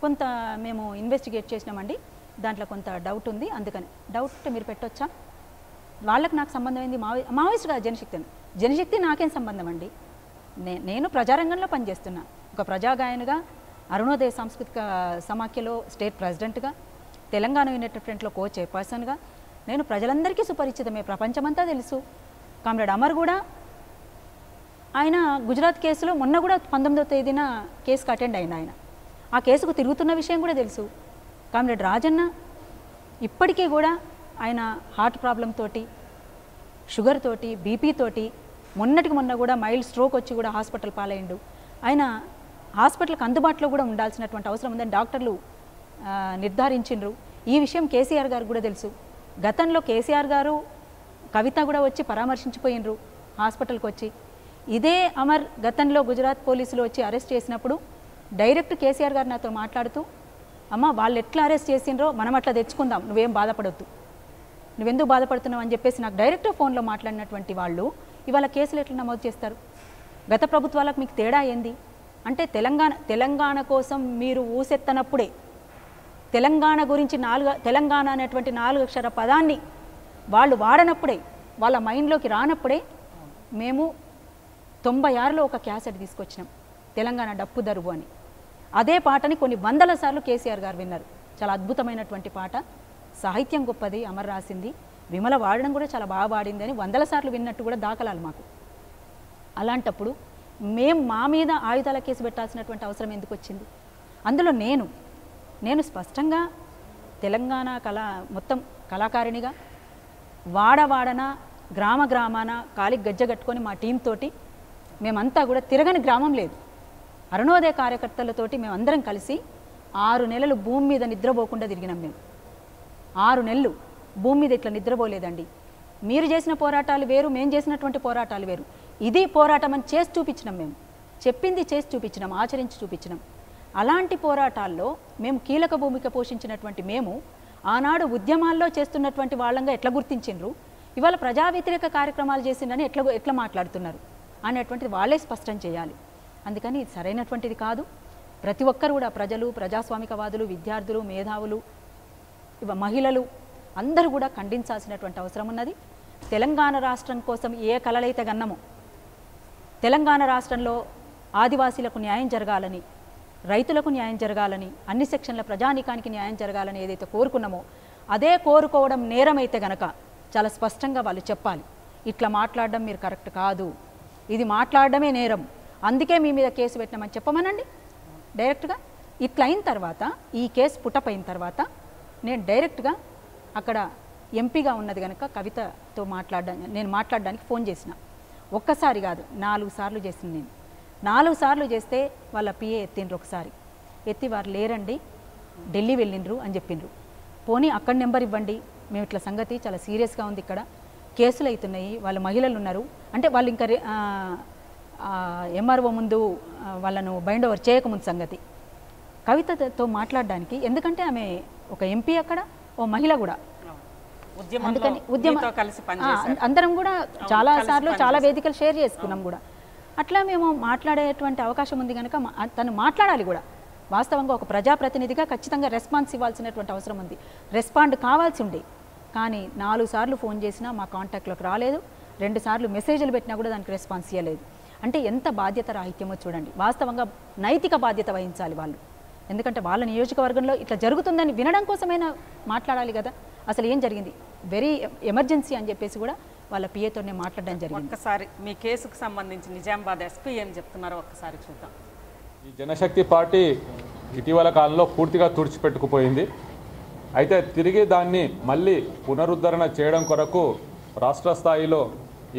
కొంత మేము ఇన్వెస్టిగేట్ చేసినామండి, దాంట్లో కొంత డౌట్ ఉంది, అందుకని డౌట్ ఉంటే మీరు పెట్టొచ్చా, వాళ్ళకి నాకు సంబంధం ఏంది, మావోయిస్ట్ కాదు జనశక్తి నాకేం సంబంధం అండి, నేను ప్రజారంగంలో పనిచేస్తున్నా, ఒక ప్రజాగాయనిగా, అరుణోదయ సాంస్కృతిక సమాఖ్యలో స్టేట్ ప్రెసిడెంట్గా, తెలంగాణ యూనిట్ ఫ్రంట్లో కో చైర్పర్సన్గా, నేను ప్రజలందరికీ సుపరిచితమే, ప్రపంచమంతా తెలుసు. కామ్రేడ్ అమర్ కూడా ఆయన గుజరాత్ కేసులో మొన్న కూడా 19వ తేదీన కేసుకు అటెండ్ అయిన ఆయన, ఆ కేసుకు తిరుగుతున్న విషయం కూడా తెలుసు. కామ్రేడ్ రాజన్న ఇప్పటికీ కూడా ఆయన హార్ట్ ప్రాబ్లం తోటి, షుగర్ తోటి, బీపీ తోటి మొన్నటికి మొన్న కూడా మైల్డ్ స్ట్రోక్ వచ్చి కూడా హాస్పిటల్ పాలైండు. ఆయన హాస్పిటల్కి అందుబాటులో కూడా ఉండాల్సినటువంటి అవసరం ఉందని డాక్టర్లు నిర్ధారించిండ్రు. ఈ విషయం కేసీఆర్ గారు కూడా తెలుసు. గతంలో కేసీఆర్ గారు కవిత కూడా వచ్చి పరామర్శించిపోయినరు హాస్పిటల్కి వచ్చి. ఇదే అమర్ గతంలో గుజరాత్ పోలీసులు వచ్చి అరెస్ట్ చేసినప్పుడు డైరెక్ట్ కేసీఆర్ గారు నాతో మాట్లాడుతూ, అమ్మ వాళ్ళు ఎట్లా అరెస్ట్ చేసిండ్రో మనం అట్లా తెచ్చుకుందాం, నువ్వేం బాధపడొద్దు, నువ్వెందుకు బాధపడుతున్నావు అని చెప్పేసి నాకు డైరెక్ట్ ఫోన్లో మాట్లాడినటువంటి వాళ్ళు ఇవాళ కేసులు ఎట్లా నమోదు చేస్తారు? గత ప్రభుత్వాలకు మీకు తేడా ఏంది అంటే తెలంగాణ కోసం మీరు ఊసెత్తనప్పుడే, తెలంగాణ గురించి తెలంగాణ అనేటువంటి 4 అక్షర పదాన్ని వాళ్ళు వాడనప్పుడే, వాళ్ళ మైండ్లోకి రానప్పుడే మేము 96లో ఒక క్యాసెట్ తీసుకొచ్చినాం, తెలంగాణ డప్పు దరువు అని. అదే పాటని కొన్ని వందల సార్లు కేసీఆర్ గారు విన్నారు. చాలా అద్భుతమైనటువంటి పాట, సాహిత్యం గొప్పది, అమర్ రాసింది, విమల వాడడం కూడా చాలా బాగా వాడింది అని 100 సార్లు విన్నట్టు కూడా దాఖలాలు మాకు. అలాంటప్పుడు మేము మా మీద ఆయుధాల కేసు పెట్టాల్సినటువంటి అవసరం ఎందుకు వచ్చింది? అందులో నేను స్పష్టంగా తెలంగాణ మొత్తం కళాకారిణిగా వాడన గ్రామాన కాలికి గజ్జ కట్టుకొని మా టీం తోటి మేమంతా కూడా తిరగని గ్రామం లేదు. అరుణోదయ కార్యకర్తలతోటి మేమందరం కలిసి 6 నెలలు భూమి మీద నిద్రపోకుండా తిరిగినాం. మేము 6 నెలలు భూమి మీద ఇట్లా నిద్రపోలేదండి. మీరు చేసిన పోరాటాలు వేరు, మేము చేసినటువంటి పోరాటాలు వేరు. ఇది పోరాటం అని చేసి చూపించినాం. మేము చెప్పింది చేసి చూపించినాం, ఆచరించి చూపించినాం. అలాంటి పోరాటాల్లో మేము కీలక భూమిక పోషించినటువంటి మేము ఆనాడు ఉద్యమాల్లో చేస్తున్నటువంటి వాళ్ళంగా ఎట్లా గుర్తించిండ్రు, ఇవాళ ప్రజా వ్యతిరేక కార్యక్రమాలు చేసిందని ఎట్లా మాట్లాడుతున్నారు అనేటువంటిది వాళ్ళే స్పష్టం చేయాలి. అందుకని ఇది సరైనటువంటిది కాదు. ప్రతి ఒక్కరు కూడా ప్రజలు, ప్రజాస్వామికవాదులు, విద్యార్థులు, మేధావులు, మహిళలు అందరూ కూడా ఖండించాల్సినటువంటి అవసరం ఉన్నది. తెలంగాణ రాష్ట్రం కోసం ఏ కలలైతే గన్నమో, తెలంగాణ రాష్ట్రంలో ఆదివాసీలకు న్యాయం జరగాలని, రైతులకు న్యాయం జరగాలని, అన్ని సెక్షన్ల ప్రజానీకానికి న్యాయం జరగాలని ఏదైతే కోరుకున్నామో అదే కోరుకోవడం నేరమైతే గనక చాలా స్పష్టంగా వాళ్ళు చెప్పాలి. ఇట్లా మాట్లాడడం మీరు కరెక్ట్ కాదు, ఇది మాట్లాడడమే నేరం, అందుకే మీ మీద కేసు పెట్టినామని చెప్పమనండి డైరెక్ట్గా. ఇట్లా అయిన తర్వాత, ఈ కేసు పుట్టపోయిన తర్వాత నేను డైరెక్ట్గా అక్కడ ఎంపీగా ఉన్నది కనుక కవితతో నేను మాట్లాడడానికి ఫోన్ చేసిన. ఒక్కసారి కాదు 4 సార్లు చేసిన. నేను 4 సార్లు చేస్తే వాళ్ళ పిఏ ఎత్తిండ్రు. ఒకసారి ఎత్తి వారు లేరండి, ఢిల్లీ వెళ్ళిండ్రు అని చెప్పిండ్రు. పోనీ అక్కడ నెంబర్ ఇవ్వండి, మేము ఇట్లా సంగతి చాలా సీరియస్గా ఉంది, ఇక్కడ కేసులు అవుతున్నాయి, వాళ్ళ మహిళలు ఉన్నారు అంటే వాళ్ళు ఇంకా ఎంఆర్ఓ ముందు వాళ్ళను బైండ్ ఓవర్ చేయకముందు సంగతి. కవితతో మాట్లాడడానికి, ఎందుకంటే ఆమె ఒక ఎంపీ, అక్కడ ఓ మహిళ కూడా, అందుకని అందరం కూడా చాలా సార్లు చాలా వేదికలు షేర్ చేసుకున్నాం కూడా. అట్లా మేము మాట్లాడేటువంటి అవకాశం ఉంది కనుక తను మాట్లాడాలి కూడా. వాస్తవంగా ఒక ప్రజాప్రతినిధిగా ఖచ్చితంగా రెస్పాన్స్ ఇవ్వాల్సినటువంటి అవసరం ఉంది, రెస్పాండ్ కావాల్సి ఉండే. కానీ 4 సార్లు ఫోన్ చేసినా మా కాంటాక్ట్లోకి రాలేదు, 2 సార్లు మెసేజ్లు పెట్టినా కూడా దానికి రెస్పాన్స్ ఇవ్వలేదు. అంటే ఎంత బాధ్యత రాహిత్యమో చూడండి. వాస్తవంగా నైతిక బాధ్యత వహించాలి వాళ్ళు, ఎందుకంటే వాళ్ళ నియోజకవర్గంలో ఇట్లా జరుగుతుందని వినడం కోసమైనా మాట్లాడాలి కదా. అసలు ఏం జరిగింది, వెరీ ఎమర్జెన్సీ అని చెప్పేసి కూడా వాళ్ళ పిఏతోనే మాట్లాడడం జరిగింది. ఒక్కసారి మీ కేసుకు సంబంధించి నిజామాబాద్ ఎస్పీ ఏం చెప్తున్నారో ఒక్కసారి చూద్దాం. ఈ జనశక్తి పార్టీ ఇటీవల కాలంలో పూర్తిగా తుడిచిపెట్టుకుపోయింది. అయితే తిరిగి దాన్ని మళ్ళీ పునరుద్ధరణ చేయడం కొరకు రాష్ట్ర స్థాయిలో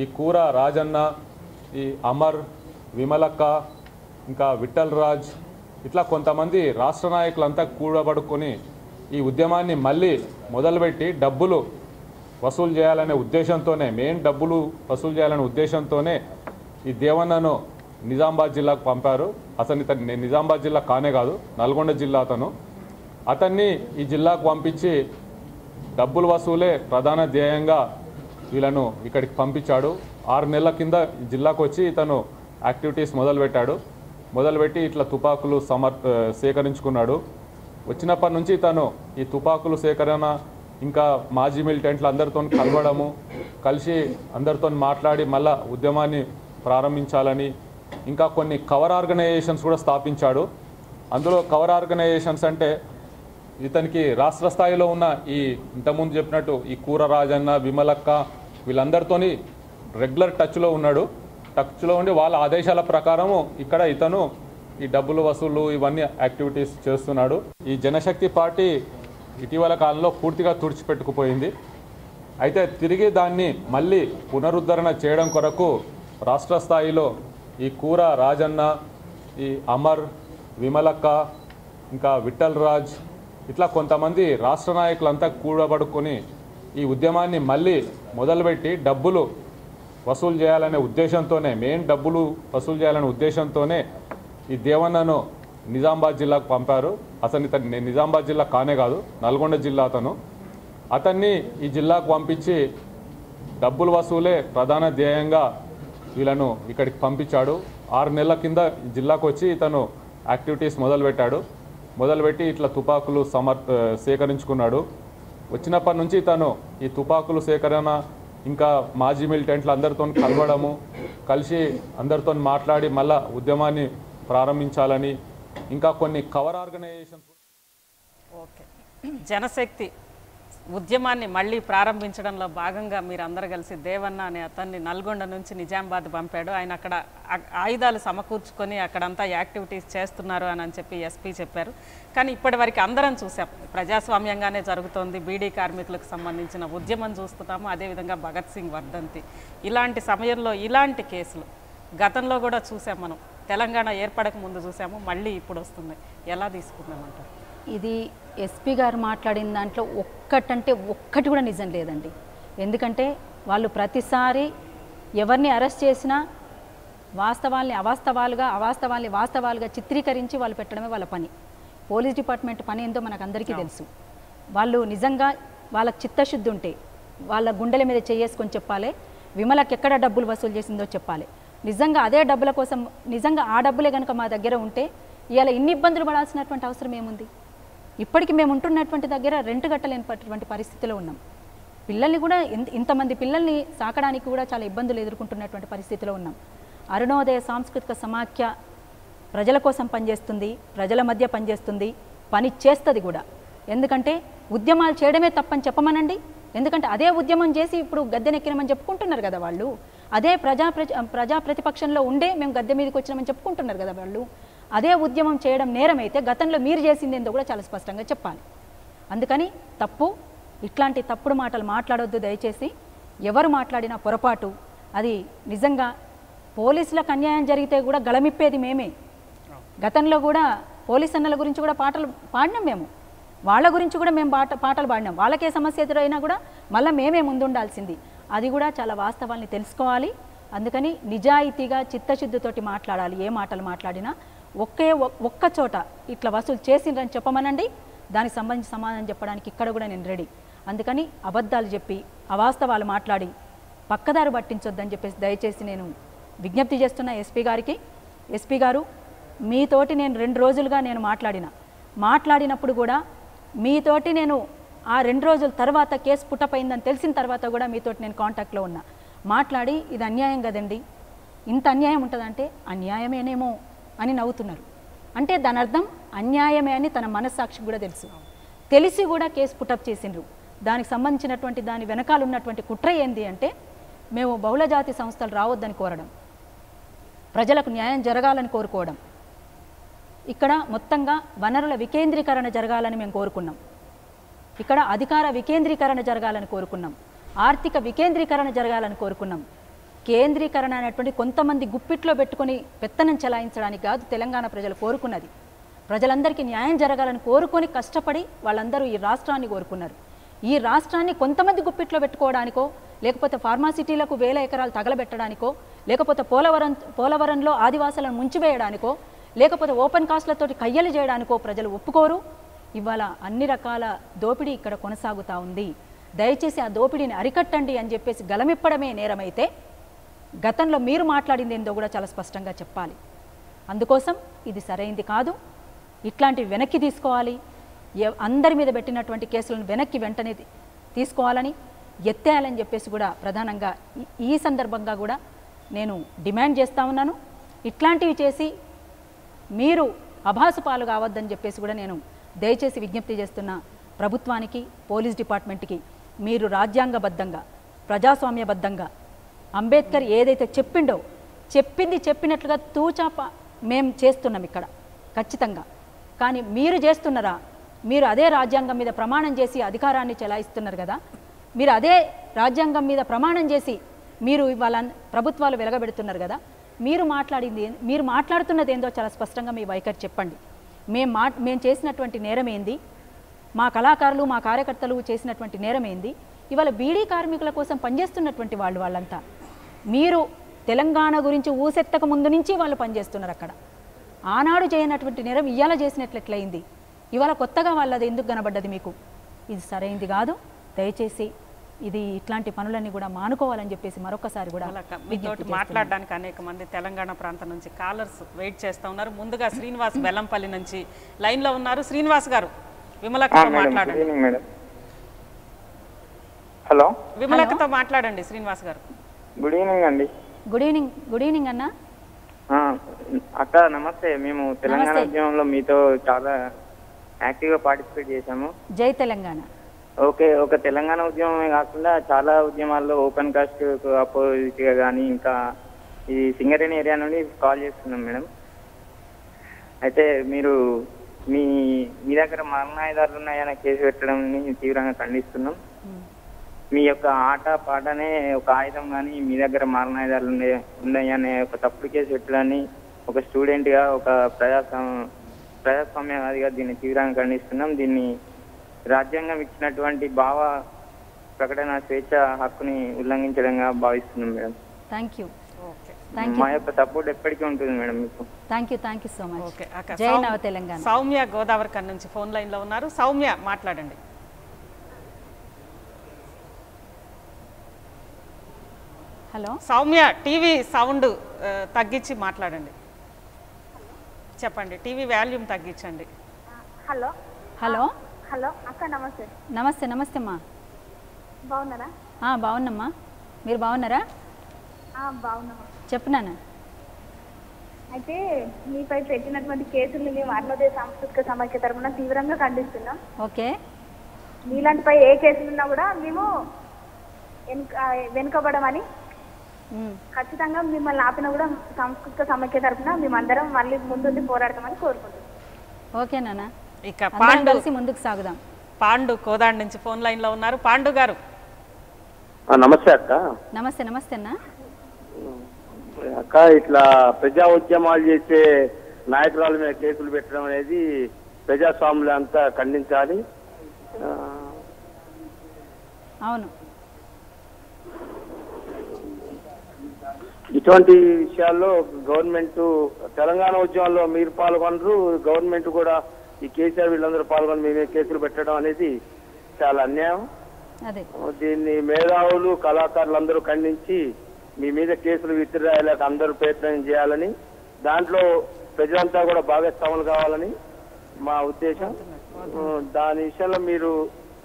ఈ కూర రాజన్న, ఈ అమర్, విమలక్క, ఇంకా విఠల్ రాజ్, ఇట్లా కొంతమంది రాష్ట్ర నాయకులంతా కూడబడుకొని ఈ ఉద్యమాన్ని మళ్ళీ మొదలుపెట్టి డబ్బులు వసూలు చేయాలనే ఉద్దేశంతోనే, డబ్బులు వసూలు చేయాలనే ఉద్దేశంతోనే ఈ దేవన్నను నిజామాబాద్ జిల్లాకు పంపారు. ఇతను నిజామాబాద్ జిల్లా కానే కాదు, నల్గొండ జిల్లా అతన్ని ఈ జిల్లాకు పంపించి డబ్బులు వసూలే ప్రధాన ధ్యేయంగా వీళ్ళను ఇక్కడికి పంపించాడు. 6 నెలల కింద ఈ జిల్లాకు వచ్చి ఇతను యాక్టివిటీస్ మొదలుపెట్టి ఇట్లా తుపాకులు సేకరించుకున్నాడు. వచ్చినప్పటి నుంచి తను ఈ తుపాకులు సేకరణ, ఇంకా మాజీ మిలిటెంట్లు అందరితో కలవడము, కలిసి అందరితో మాట్లాడి మళ్ళా ఉద్యమాన్ని ప్రారంభించాలని, ఇంకా కొన్ని కవర్ ఆర్గనైజేషన్స్ కూడా స్థాపించాడు. అందులో కవర్ ఆర్గనైజేషన్స్ అంటే ఇతనికి రాష్ట్ర స్థాయిలో ఉన్న ఈ ఇంతకుముందు చెప్పినట్టు ఈ కూర రాజన్న విమలక్క వీళ్ళందరితోని రెగ్యులర్ టచ్లో ఉన్నాడు. టచ్లో ఉండి వాళ్ళ ఆదేశాల ప్రకారము ఇక్కడ ఇతను ఈ డబ్బులు వసూలు ఇవన్నీ యాక్టివిటీస్ చేస్తున్నాడు. ఈ జనశక్తి పార్టీ ఇటీవల కాలంలో పూర్తిగా తుడిచిపెట్టుకుపోయింది. అయితే తిరిగి దాన్ని మళ్ళీ పునరుద్ధరణ చేయడం కొరకు రాష్ట్ర స్థాయిలో ఈ కూర రాజన్న, ఈ అమర్, విమలక్క, ఇంకా విఠల్ రాజ్ ఇట్లా కొంతమంది రాష్ట్ర నాయకులంతా కూడబడుకొని ఈ ఉద్యమాన్ని మళ్ళీ మొదలుపెట్టి డబ్బులు వసూలు చేయాలనే ఉద్దేశంతోనే, మెయిన్ డబ్బులు వసూలు చేయాలనే ఉద్దేశంతోనే ఈ దేవన్నను నిజామాబాద్ జిల్లాకు పంపారు. అతను నిజామాబాద్ జిల్లా కానే కాదు, నల్గొండ జిల్లా అతన్ని ఈ జిల్లాకు పంపించి డబ్బులు వసూలే ప్రధాన ధ్యేయంగా వీళ్ళను ఇక్కడికి పంపించాడు. 6 నెలల కింద జిల్లాకు వచ్చి ఇతను యాక్టివిటీస్ మొదలుపెట్టి ఇట్లా తుపాకులు సేకరించుకున్నాడు. వచ్చినప్పటి నుంచి తను ఈ తుపాకులు సేకరణ, ఇంకా మాజీ మిలిటెంట్లు అందరితో కలవడము, కలిసి అందరితో మాట్లాడి మళ్ళా ఉద్యమాన్ని ప్రారంభించాలని, ఇంకా కొన్ని కవర్ ఆర్గనైజేషన్స్. ఓకే, జనశక్తి ఉద్యమాన్ని మళ్ళీ ప్రారంభించడంలో భాగంగా మీరు అందరు కలిసి దేవన్న అనే అతన్ని నల్గొండ నుంచి నిజామాబాద్ పంపాడు. ఆయన అక్కడ ఆయుధాలు సమకూర్చుకొని అక్కడంతా యాక్టివిటీస్ చేస్తున్నారు అని చెప్పి ఎస్పీ చెప్పారు. కానీ ఇప్పటివరకు అందరం చూసాం, ప్రజాస్వామ్యంగానే జరుగుతోంది. బీడీ కార్మికులకు సంబంధించిన ఉద్యమం చూస్తున్నాము, అదేవిధంగా భగత్ సింగ్ వర్ధంతి. ఇలాంటి సమయంలో ఇలాంటి కేసులు గతంలో కూడా చూసాం, మనం తెలంగాణ ఏర్పడక ముందు చూసాము, మళ్ళీ ఇప్పుడు వస్తుంది. ఎలా తీసుకుందామంటారు? ఇది ఎస్పీ గారు మాట్లాడిన దాంట్లో ఒక్కటి కూడా నిజం లేదండి. ఎందుకంటే వాళ్ళు ప్రతిసారి ఎవరిని అరెస్ట్ చేసినా వాస్తవాల్ని అవాస్తవాల్ని వాస్తవాలుగా చిత్రీకరించి వాళ్ళు పెట్టడమే వాళ్ళ పని. పోలీస్ డిపార్ట్మెంట్ పని ఏందో మనకు అందరికీ తెలుసు. వాళ్ళు నిజంగా వాళ్ళకి చిత్తశుద్ధి ఉంటే వాళ్ళ గుండెల మీద చేసుకొని చెప్పాలి, విమలకి ఎక్కడ డబ్బులు వసూలు చేసిందో చెప్పాలి. నిజంగా అదే డబ్బుల కోసం, నిజంగా ఆ డబ్బులే కనుక మా దగ్గర ఉంటే ఇవాళ ఇన్ని ఇబ్బందులు పడాల్సినటువంటి అవసరం ఏముంది? ఇప్పటికీ మేము ఉంటున్నటువంటి దగ్గర రెంట్ కట్టలేనటువంటి పరిస్థితిలో ఉన్నాం. పిల్లల్ని కూడా ఇంతమంది పిల్లల్ని సాకడానికి కూడా చాలా ఇబ్బందులు ఎదుర్కొంటున్నటువంటి పరిస్థితిలో ఉన్నాం. అరుణోదయ సాంస్కృతిక సమాఖ్య ప్రజల కోసం పనిచేస్తుంది, ప్రజల మధ్య పనిచేస్తుంది, పని చేస్తుంది కూడా. ఎందుకంటే ఉద్యమాలు చేయడమే తప్పని చెప్పమనండి. ఎందుకంటే అదే ఉద్యమం చేసి ఇప్పుడు గద్దెనెక్కినామని చెప్పుకుంటున్నారు కదా వాళ్ళు. అదే ప్రజా ప్రతిపక్షంలో ఉండే మేము గద్దె మీదకి వచ్చినామని చెప్పుకుంటున్నారు కదా వాళ్ళు. అదే ఉద్యమం చేయడం నేరమైతే గతంలో మీరు చేసింది ఏందో కూడా చాలా స్పష్టంగా చెప్పాలి. అందుకని ఇట్లాంటి తప్పుడు మాటలు మాట్లాడొద్దు దయచేసి. ఎవరు మాట్లాడినా పొరపాటు. అది నిజంగా పోలీసులకు అన్యాయం జరిగితే కూడా గళమిప్పేది మేమే. గతంలో కూడా పోలీస్ అన్నల గురించి కూడా పాటలు పాడినాం మేము, వాళ్ళ గురించి కూడా మేము పాటలు పాడినాం. వాళ్ళకే సమస్య ఎదురైనా కూడా మళ్ళీ మేమే ముందుండాల్సింది. అది కూడా చాలా వాస్తవాల్ని తెలుసుకోవాలి. అందుకని నిజాయితీగా చిత్తశుద్ధితోటి మాట్లాడాలి. ఏ మాటలు మాట్లాడినా ఒక్క చోట ఇట్లా వసూలు చేసిండ్రని చెప్పమనండి, దానికి సంబంధించి సమాధానం చెప్పడానికి ఇక్కడ కూడా నేను రెడీ. అందుకని అబద్ధాలు చెప్పి అవాస్తవాలు మాట్లాడి పక్కదారు పట్టించొద్దని చెప్పేసి దయచేసి నేను విజ్ఞప్తి చేస్తున్న ఎస్పీ గారికి. ఎస్పీ గారు, మీతోటి నేను 2 రోజులుగా నేను మాట్లాడినప్పుడు కూడా మీతోటి నేను ఆ 2 రోజుల తర్వాత కేసు పుట్టపోయిందని తెలిసిన తర్వాత కూడా మీతోటి నేను కాంటాక్ట్లో ఉన్నా. మాట్లాడి ఇది అన్యాయం కదండి, ఇంత అన్యాయం ఉంటుందంటే అన్యాయమేనేమో అని నవ్వుతున్నారు. అంటే దాని అర్థం అన్యాయమే అని తన మనస్సాక్షికి కూడా తెలిసి కూడా కేసు పుట్టప్ చేసిండ్రు. దానికి సంబంధించినటువంటి దాని వెనకాల ఉన్నటువంటి కుట్ర ఏంది అంటే మేము బహుళజాతి సంస్థలు రావద్దని కోరడం, ప్రజలకు న్యాయం జరగాలని కోరుకోవడం, ఇక్కడ మొత్తంగా వనరుల వికేంద్రీకరణ జరగాలని మేము కోరుకున్నాం, ఇక్కడ అధికార వికేంద్రీకరణ జరగాలని కోరుకున్నాం, ఆర్థిక వికేంద్రీకరణ జరగాలని కోరుకున్నాం. కేంద్రీకరణ అనేటువంటి కొంతమంది గుప్పిట్లో పెట్టుకొని పెత్తనం చెలాయించడానికి కాదు తెలంగాణ ప్రజలు కోరుకున్నది. ప్రజలందరికీ న్యాయం జరగాలని కోరుకొని కష్టపడి వాళ్ళందరూ ఈ రాష్ట్రాన్ని కోరుకున్నారు. ఈ రాష్ట్రాన్ని కొంతమంది గుప్పిట్లో పెట్టుకోవడానికో, లేకపోతే ఫార్మాసిటీలకు 1000 ఎకరాలు తగలబెట్టడానికో, లేకపోతే పోలవరంలో ఆదివాసులను ముంచివేయడానికో, లేకపోతే ఓపెన్ కాస్ట్లతోటి కయ్యలు చేయడానికో ప్రజలు ఒప్పుకోరు. ఇవాళ అన్ని రకాల దోపిడీ ఇక్కడ కొనసాగుతూ ఉంది. దయచేసి ఆ దోపిడీని అరికట్టండి అని చెప్పేసి గలమిప్పడమే నేరమైతే గతంలో మీరు మాట్లాడింది ఏందో కూడా చాలా స్పష్టంగా చెప్పాలి. అందుకోసం ఇది సరైంది కాదు. ఇట్లాంటివి వెనక్కి తీసుకోవాలి. అందరి మీద పెట్టినటువంటి కేసులను వెంటనే తీసుకోవాలని, ఎత్తేయాలని చెప్పేసి కూడా ప్రధానంగా ఈ సందర్భంగా కూడా నేను డిమాండ్ చేస్తూ ఉన్నాను. ఇట్లాంటివి చేసి మీరు అభాసు పాలు కావద్దని చెప్పేసి కూడా నేను దయచేసి విజ్ఞప్తి చేస్తున్న ప్రభుత్వానికి, పోలీస్ డిపార్ట్మెంట్కి, మీరు రాజ్యాంగబద్ధంగా, ప్రజాస్వామ్యబద్ధంగా అంబేద్కర్ ఏదైతే చెప్పిండో చెప్పింది చెప్పినట్లుగా మేము చేస్తున్నాం ఇక్కడ ఖచ్చితంగా. కానీ మీరు చేస్తున్నారా? మీరు అదే రాజ్యాంగం మీద ప్రమాణం చేసి అధికారాన్ని చెలాయిస్తున్నారు కదా, మీరు అదే రాజ్యాంగం మీద ప్రమాణం చేసి మీరు వాళ్ళ ప్రభుత్వాలు వెలగబెడుతున్నారు కదా, మీరు మాట్లాడుతున్నది ఏందో చాలా స్పష్టంగా మీ వైఖరి చెప్పండి. మేము చేసినటువంటి నేరం ఏంది, మా కళాకారులు మా కార్యకర్తలు చేసినటువంటి నేరం ఏంది, ఇవాళ బీడీ కార్మికుల కోసం పనిచేస్తున్నటువంటి వాళ్ళంతా మీరు తెలంగాణ గురించి ఊసెత్తక ముందు నుంచి వాళ్ళు పనిచేస్తున్నారు అక్కడ. ఆనాడు చేయనటువంటి నేరం ఇవాళ చేసినట్లయింది, ఇవాళ కొత్తగా వాళ్ళది ఎందుకు కనబడ్డది మీకు? ఇది సరైంది కాదు. దయచేసి ఇది ఇట్లాంటి పనులన్నీ కూడా మానుకోవాలని చెప్పేసి మరొకసారి కూడా మీతోటి మాట్లాడడానికి అనేక మంది తెలంగాణ ప్రాంతం నుంచి కాలర్స్ వెయిట్ చేస్తూ ఉన్నారు. ముందుగా శ్రీనివాస్ బెల్లంపల్లి నుంచి లైన్లో ఉన్నారు. శ్రీనివాస్ గారు, విమలక్కతో మాట్లాడండి. హలో, విమలక్కతో మాట్లాడండి శ్రీనివాస్ గారు. గుడ్ ఈవినింగ్ అండి. గుడ్ ఈవినింగ్ అన్న. అక్క నమస్తే. మేము తెలంగాణ ఉద్యమంలో మీతో చాలా యాక్టివ్గా పార్టిసిపేట్ చేశాము. జై తెలంగాణ. ఓకే, ఒక తెలంగాణ ఉద్యమమే కాకుండా చాలా ఉద్యమాల్లో ఓపెన్ కాస్ట్ అపోజిట్గా కానీ ఇంకా ఈ సింగరేణి ఏరియా నుండి కాల్ చేస్తున్నాం మేడం. అయితే మీరు మీ దగ్గర మరణాయుధాలు ఉన్నాయనే కేసు పెట్టడం తీవ్రంగా ఖండిస్తున్నాం. మీ యొక్క ఆట పాటనే ఒక ఆయుధం కానీ మీ దగ్గర మారణాయుధాలు ఉన్నాయనే ఒక తప్పుడు కేసు పెట్టడాన్ని ఒక స్టూడెంట్గా, ఒక ప్రజాస్వామ్యవాదిగా దీన్ని తీవ్రంగా ఖండిస్తున్నాం. దీన్ని రాజ్యాంగం ఇచ్చినటువంటి భావ ప్రకటన స్వేచ్ఛ హక్కుని ఉల్లంఘించడంగా భావిస్తున్నాం మేడం. Thank you. మా యొక్క సపోర్ట్ ఎప్పటికీ ఉంటుంది మేడం మీకు. Thank you so much. Okay, జై నవ తెలంగాణ. సౌమ్య గోదావరికర్ నుంచి ఫోన్ లైన్లో ఉన్నారు. సౌమ్య మాట్లాడండి. హలో సౌమ్య, టీవీ సౌండ్ తగ్గించి మాట్లాడండి. చెప్పండి, టీవీ వాల్యూమ్ తగ్గించండి. హలో హలో హలో అక్క నమస్తే. నమస్తే అమ్మా. బాగున్నారా? బాగున్నామ్మా, మీరు బాగున్నారా? బాగున్నామా. చెప్పునానా. అయితే మీపై పెట్టినటువంటి కేసులు మేము ఆత్మోదయ సాంస్కృతిక సమైక్య తరఫున తీవ్రంగా ఖండిస్తున్నాం. ఓకే, మీలాంటిపై ఏ కేసులున్నా కూడా మేము వెనుకబడమని ఖచ్చితంగా మిమ్మల్ని ఆపిన కూడా సాంస్కృతిక సమైక్య తరఫున మేమందరం మళ్ళీ ముందుండి పోరాడతామని కోరుకుంటున్నాం. ఓకే నాన్న, ఇక పాండు కలిసి ముందుకు సాగుదాం. పాండు కోదాడ్ నుంచి ఫోన్ లైన్ లో ఉన్నారు. పాండు గారు నమస్తే అక్క. నమస్తే అన్న. అక్క, ఇట్లా ప్రజా ఉద్యమాలు చేసే నాయకురాల మీద కేసులు పెట్టడం అనేది ప్రజాస్వామ్యం అంతా ఖండించాలి. అవును, ఇటువంటి విషయాల్లో గవర్నమెంట్ తెలంగాణ ఉద్యమాల్లో మీరు పాల్గొనరు, గవర్నమెంట్ కూడా ఈ కేసీఆర్ వీళ్ళందరూ పాల్గొని మీ మీద కేసులు పెట్టడం అనేది చాలా అన్యాయం. దీన్ని మేధావులు, కళాకారులందరూ ఖండించి మీ మీద కేసులు విత్డ్రాయలేక అందరూ ప్రయత్నం చేయాలని, దాంట్లో ప్రజలంతా కూడా భాగస్వాములు కావాలని మా ఉద్దేశం. దాని విషయంలో మీరు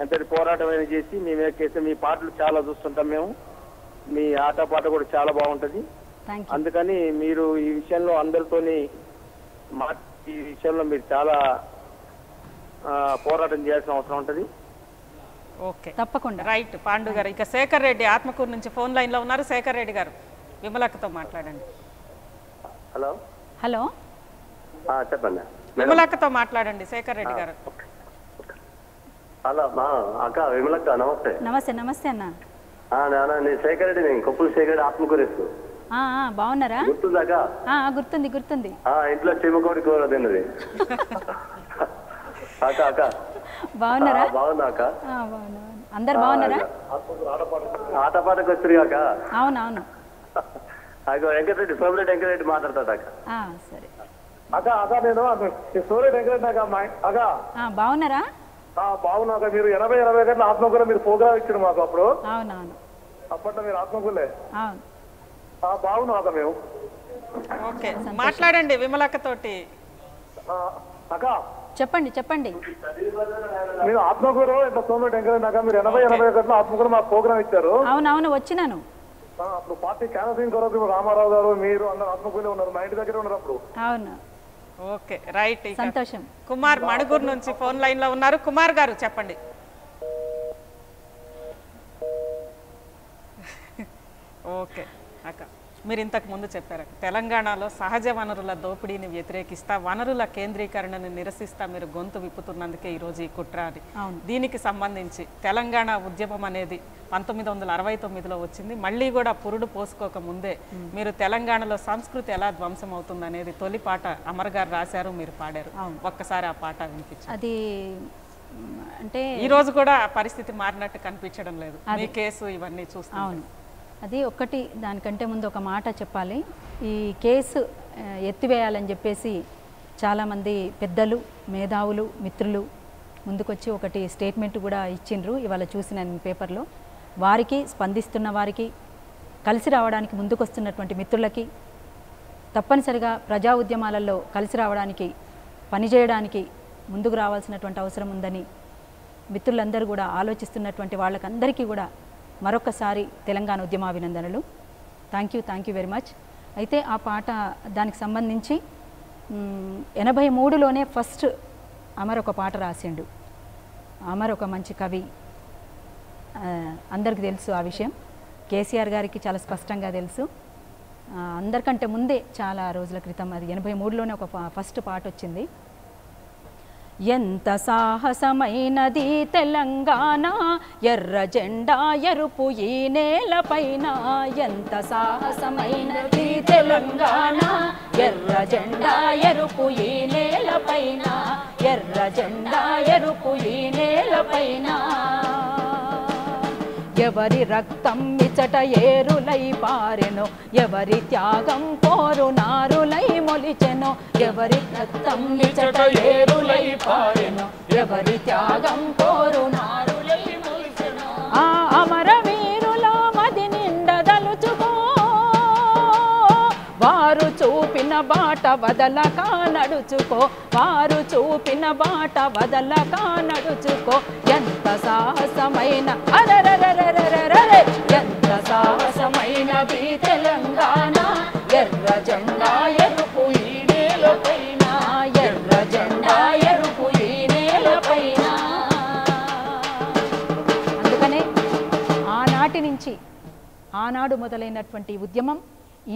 ఎంతటి పోరాటమైనా చేసి మీ మీద కేసు, మీ పాటలు చాలా చూస్తుంటాం మేము, మీ ఆట పాట కూడా చాలా బాగుంటది. అందుకని మీరు ఈ విషయంలో అందరితోని ఈ విషయంలో మీరు చాలా పోరాటం చేయాల్సిన అవసరం ఉంటది. ఓకే, తప్పకుండా. రైట్ పాండు గారు. ఇక శేఖర్ రెడ్డి ఆత్మకూరు నుంచి ఫోన్ లైన్ లో ఉన్నారు. శేఖర్ రెడ్డి గారు, విమలక్కతో మాట్లాడండి. హలో హలో చెప్పండి. విమలక్కతో మాట్లాడండి శేఖర్ రెడ్డి గారు. హలో అక్క, విమలక్క నమస్తే. నమస్తే అన్న. నేను శేఖర్ రెడ్డి, నేను కొప్పులు శేఖర్ రెడ్డి, ఆత్మకూరు. బాగున్నారా? గుర్తుందాకా? గుర్తుంది. ఇంట్లో చిమ్మకోడి కూర తిన్నది. అక్క అక్క బాగున్నారా? బాగున్నా అక్క. అందరు బాగున్నారా? ఆట పాటకు వచ్చారు కాక. అవునవును. వెంకటరెడ్డి, సోమిరెడ్డి వెంకటరెడ్డి మాట్లాడతాడు అక్క. సరే అక్క. నేను సోమిరెడ్డి వెంకటరెడ్డి అక్క. బాగున్నారా? బాగున్నా అక్క. మీరు 80 గంటల ఆత్మకూర మీరు ప్రోగ్రామ్ ఇచ్చారు మాకు అప్పుడు. అవునవును, అప్పట్లో మీరు ఆత్మకూరలే. అవును, బాగున్నాం అక్క మేము. ఓకే, మాట్లాడండి విమలక్క తోటి. అక్క చెప్పండి. మీరు ఆత్మకూరు ఇట్లా సోమిరెడ్డి వెంకటరెడ్డి అక్క, మీరు 80 గంటల ఆత్మకూర మాకు ప్రోగ్రామ్ ఇచ్చారు. అవునవును, వచ్చినాను. అప్పుడు పార్టీ క్యాన్సింగ్ కొరకు రామారావు గారు, మీరు అందరు ఆత్మకూరులో ఉన్నారు, మా ఇంటి దగ్గర ఉన్నారు అప్పుడు. అవును. Okay right. సంతోషం. కుమార్ మణుగూరు నుంచి ఫోన్ లైన్ లో ఉన్నారు. కుమార్ గారు చెప్పండి. ఓకే అక్క, మీరు ఇంతకు ముందు చెప్పారు తెలంగాణలో సహజ వనరుల దోపిడీని వ్యతిరేకిస్తా, వనరుల కేంద్రీకరణను నిరసిస్తా మీరు గొంతు విప్పుతున్నందుకే ఈరోజు ఈ కుట్ర అని. దీనికి సంబంధించి తెలంగాణ ఉద్యమం అనేది 1969లో వచ్చింది. మళ్ళీ కూడా పురుడు పోసుకోక ముందే మీరు తెలంగాణలో సంస్కృతి ఎలా ధ్వంసం అవుతుంది అనేది తొలి పాట అమర్ గారు రాశారు, మీరు పాడారు. ఒక్కసారి ఆ పాట వినిపించారు. అది అంటే ఈ రోజు కూడా పరిస్థితి మారినట్టు కనిపించడం లేదు, ఈ కేసు ఇవన్నీ చూస్తాం. అవును, అది ఒక్కటి. దానికంటే ముందు ఒక మాట చెప్పాలి. ఈ కేసు ఎత్తివేయాలని చెప్పేసి చాలామంది పెద్దలు, మేధావులు, మిత్రులు ముందుకొచ్చి ఒకటి స్టేట్మెంట్ కూడా ఇచ్చిండ్రు. ఇవాళ చూసిన పేపర్లో వారికి, స్పందిస్తున్న వారికి, కలిసి రావడానికి ముందుకొస్తున్నటువంటి మిత్రులకి, తప్పనిసరిగా ప్రజా ఉద్యమాలలో కలిసి రావడానికి, పనిచేయడానికి ముందుకు రావాల్సినటువంటి అవసరం ఉందని మిత్రులందరూ కూడా ఆలోచిస్తున్నటువంటి వాళ్ళకందరికీ కూడా మరొకసారి తెలంగాణ ఉద్యమాభినందనలు. Thank you very much. అయితే ఆ పాట దానికి సంబంధించి 83లోనే ఫస్ట్ అమర్ ఒక పాట రాసిండు. అమర్ ఒక మంచి కవి, అందరికి తెలుసు ఆ విషయం. కేసీఆర్ గారికి చాలా స్పష్టంగా తెలుసు. అందరికంటే ముందే చాలా రోజుల క్రితం, అది 83లోనే ఒక ఫస్ట్ పాట వచ్చింది. ఎంత సాహసమైనది తెలంగాణ, ఎర్ర జెండా ఎరుపు ఈ నేలపైన. ఎంత సాహసమైనది తెలంగాణ, ఎర్ర జెండా ఎరుపు ఈ నేలపైన. ఎర్ర జెండా ఎరుపు ఈ నేలపైన. ఎవరి రక్తం ఇచట ఏరులై పారెనో, ఎవరి త్యాగం పోరు నారులై మొలిచెనో. ఎవరి రక్తం ఇచట ఏరులై పారెనో, ఎవరి త్యాగం పోరు నారులై మొలిచెనో. ఆ అమర వీరుల మది నిండదలుచుకో, వారు చూపిన బాట వదలక నడుచుకో. వారు చూపిన బాట వదలక నడుచుకో. ఎంత సాహసమైన అరరరరరరరే, ఎంత సాహసమైనది తెలంగాణ, ఎర్ర జెండా ఎరుపు ఈ నేలపైన. ఎర్ర జెండా ఎరుపు ఈ నేలపైన. అందుకనే ఆనాటి నుంచి, ఆనాడు మొదలైనటువంటి ఉద్యమం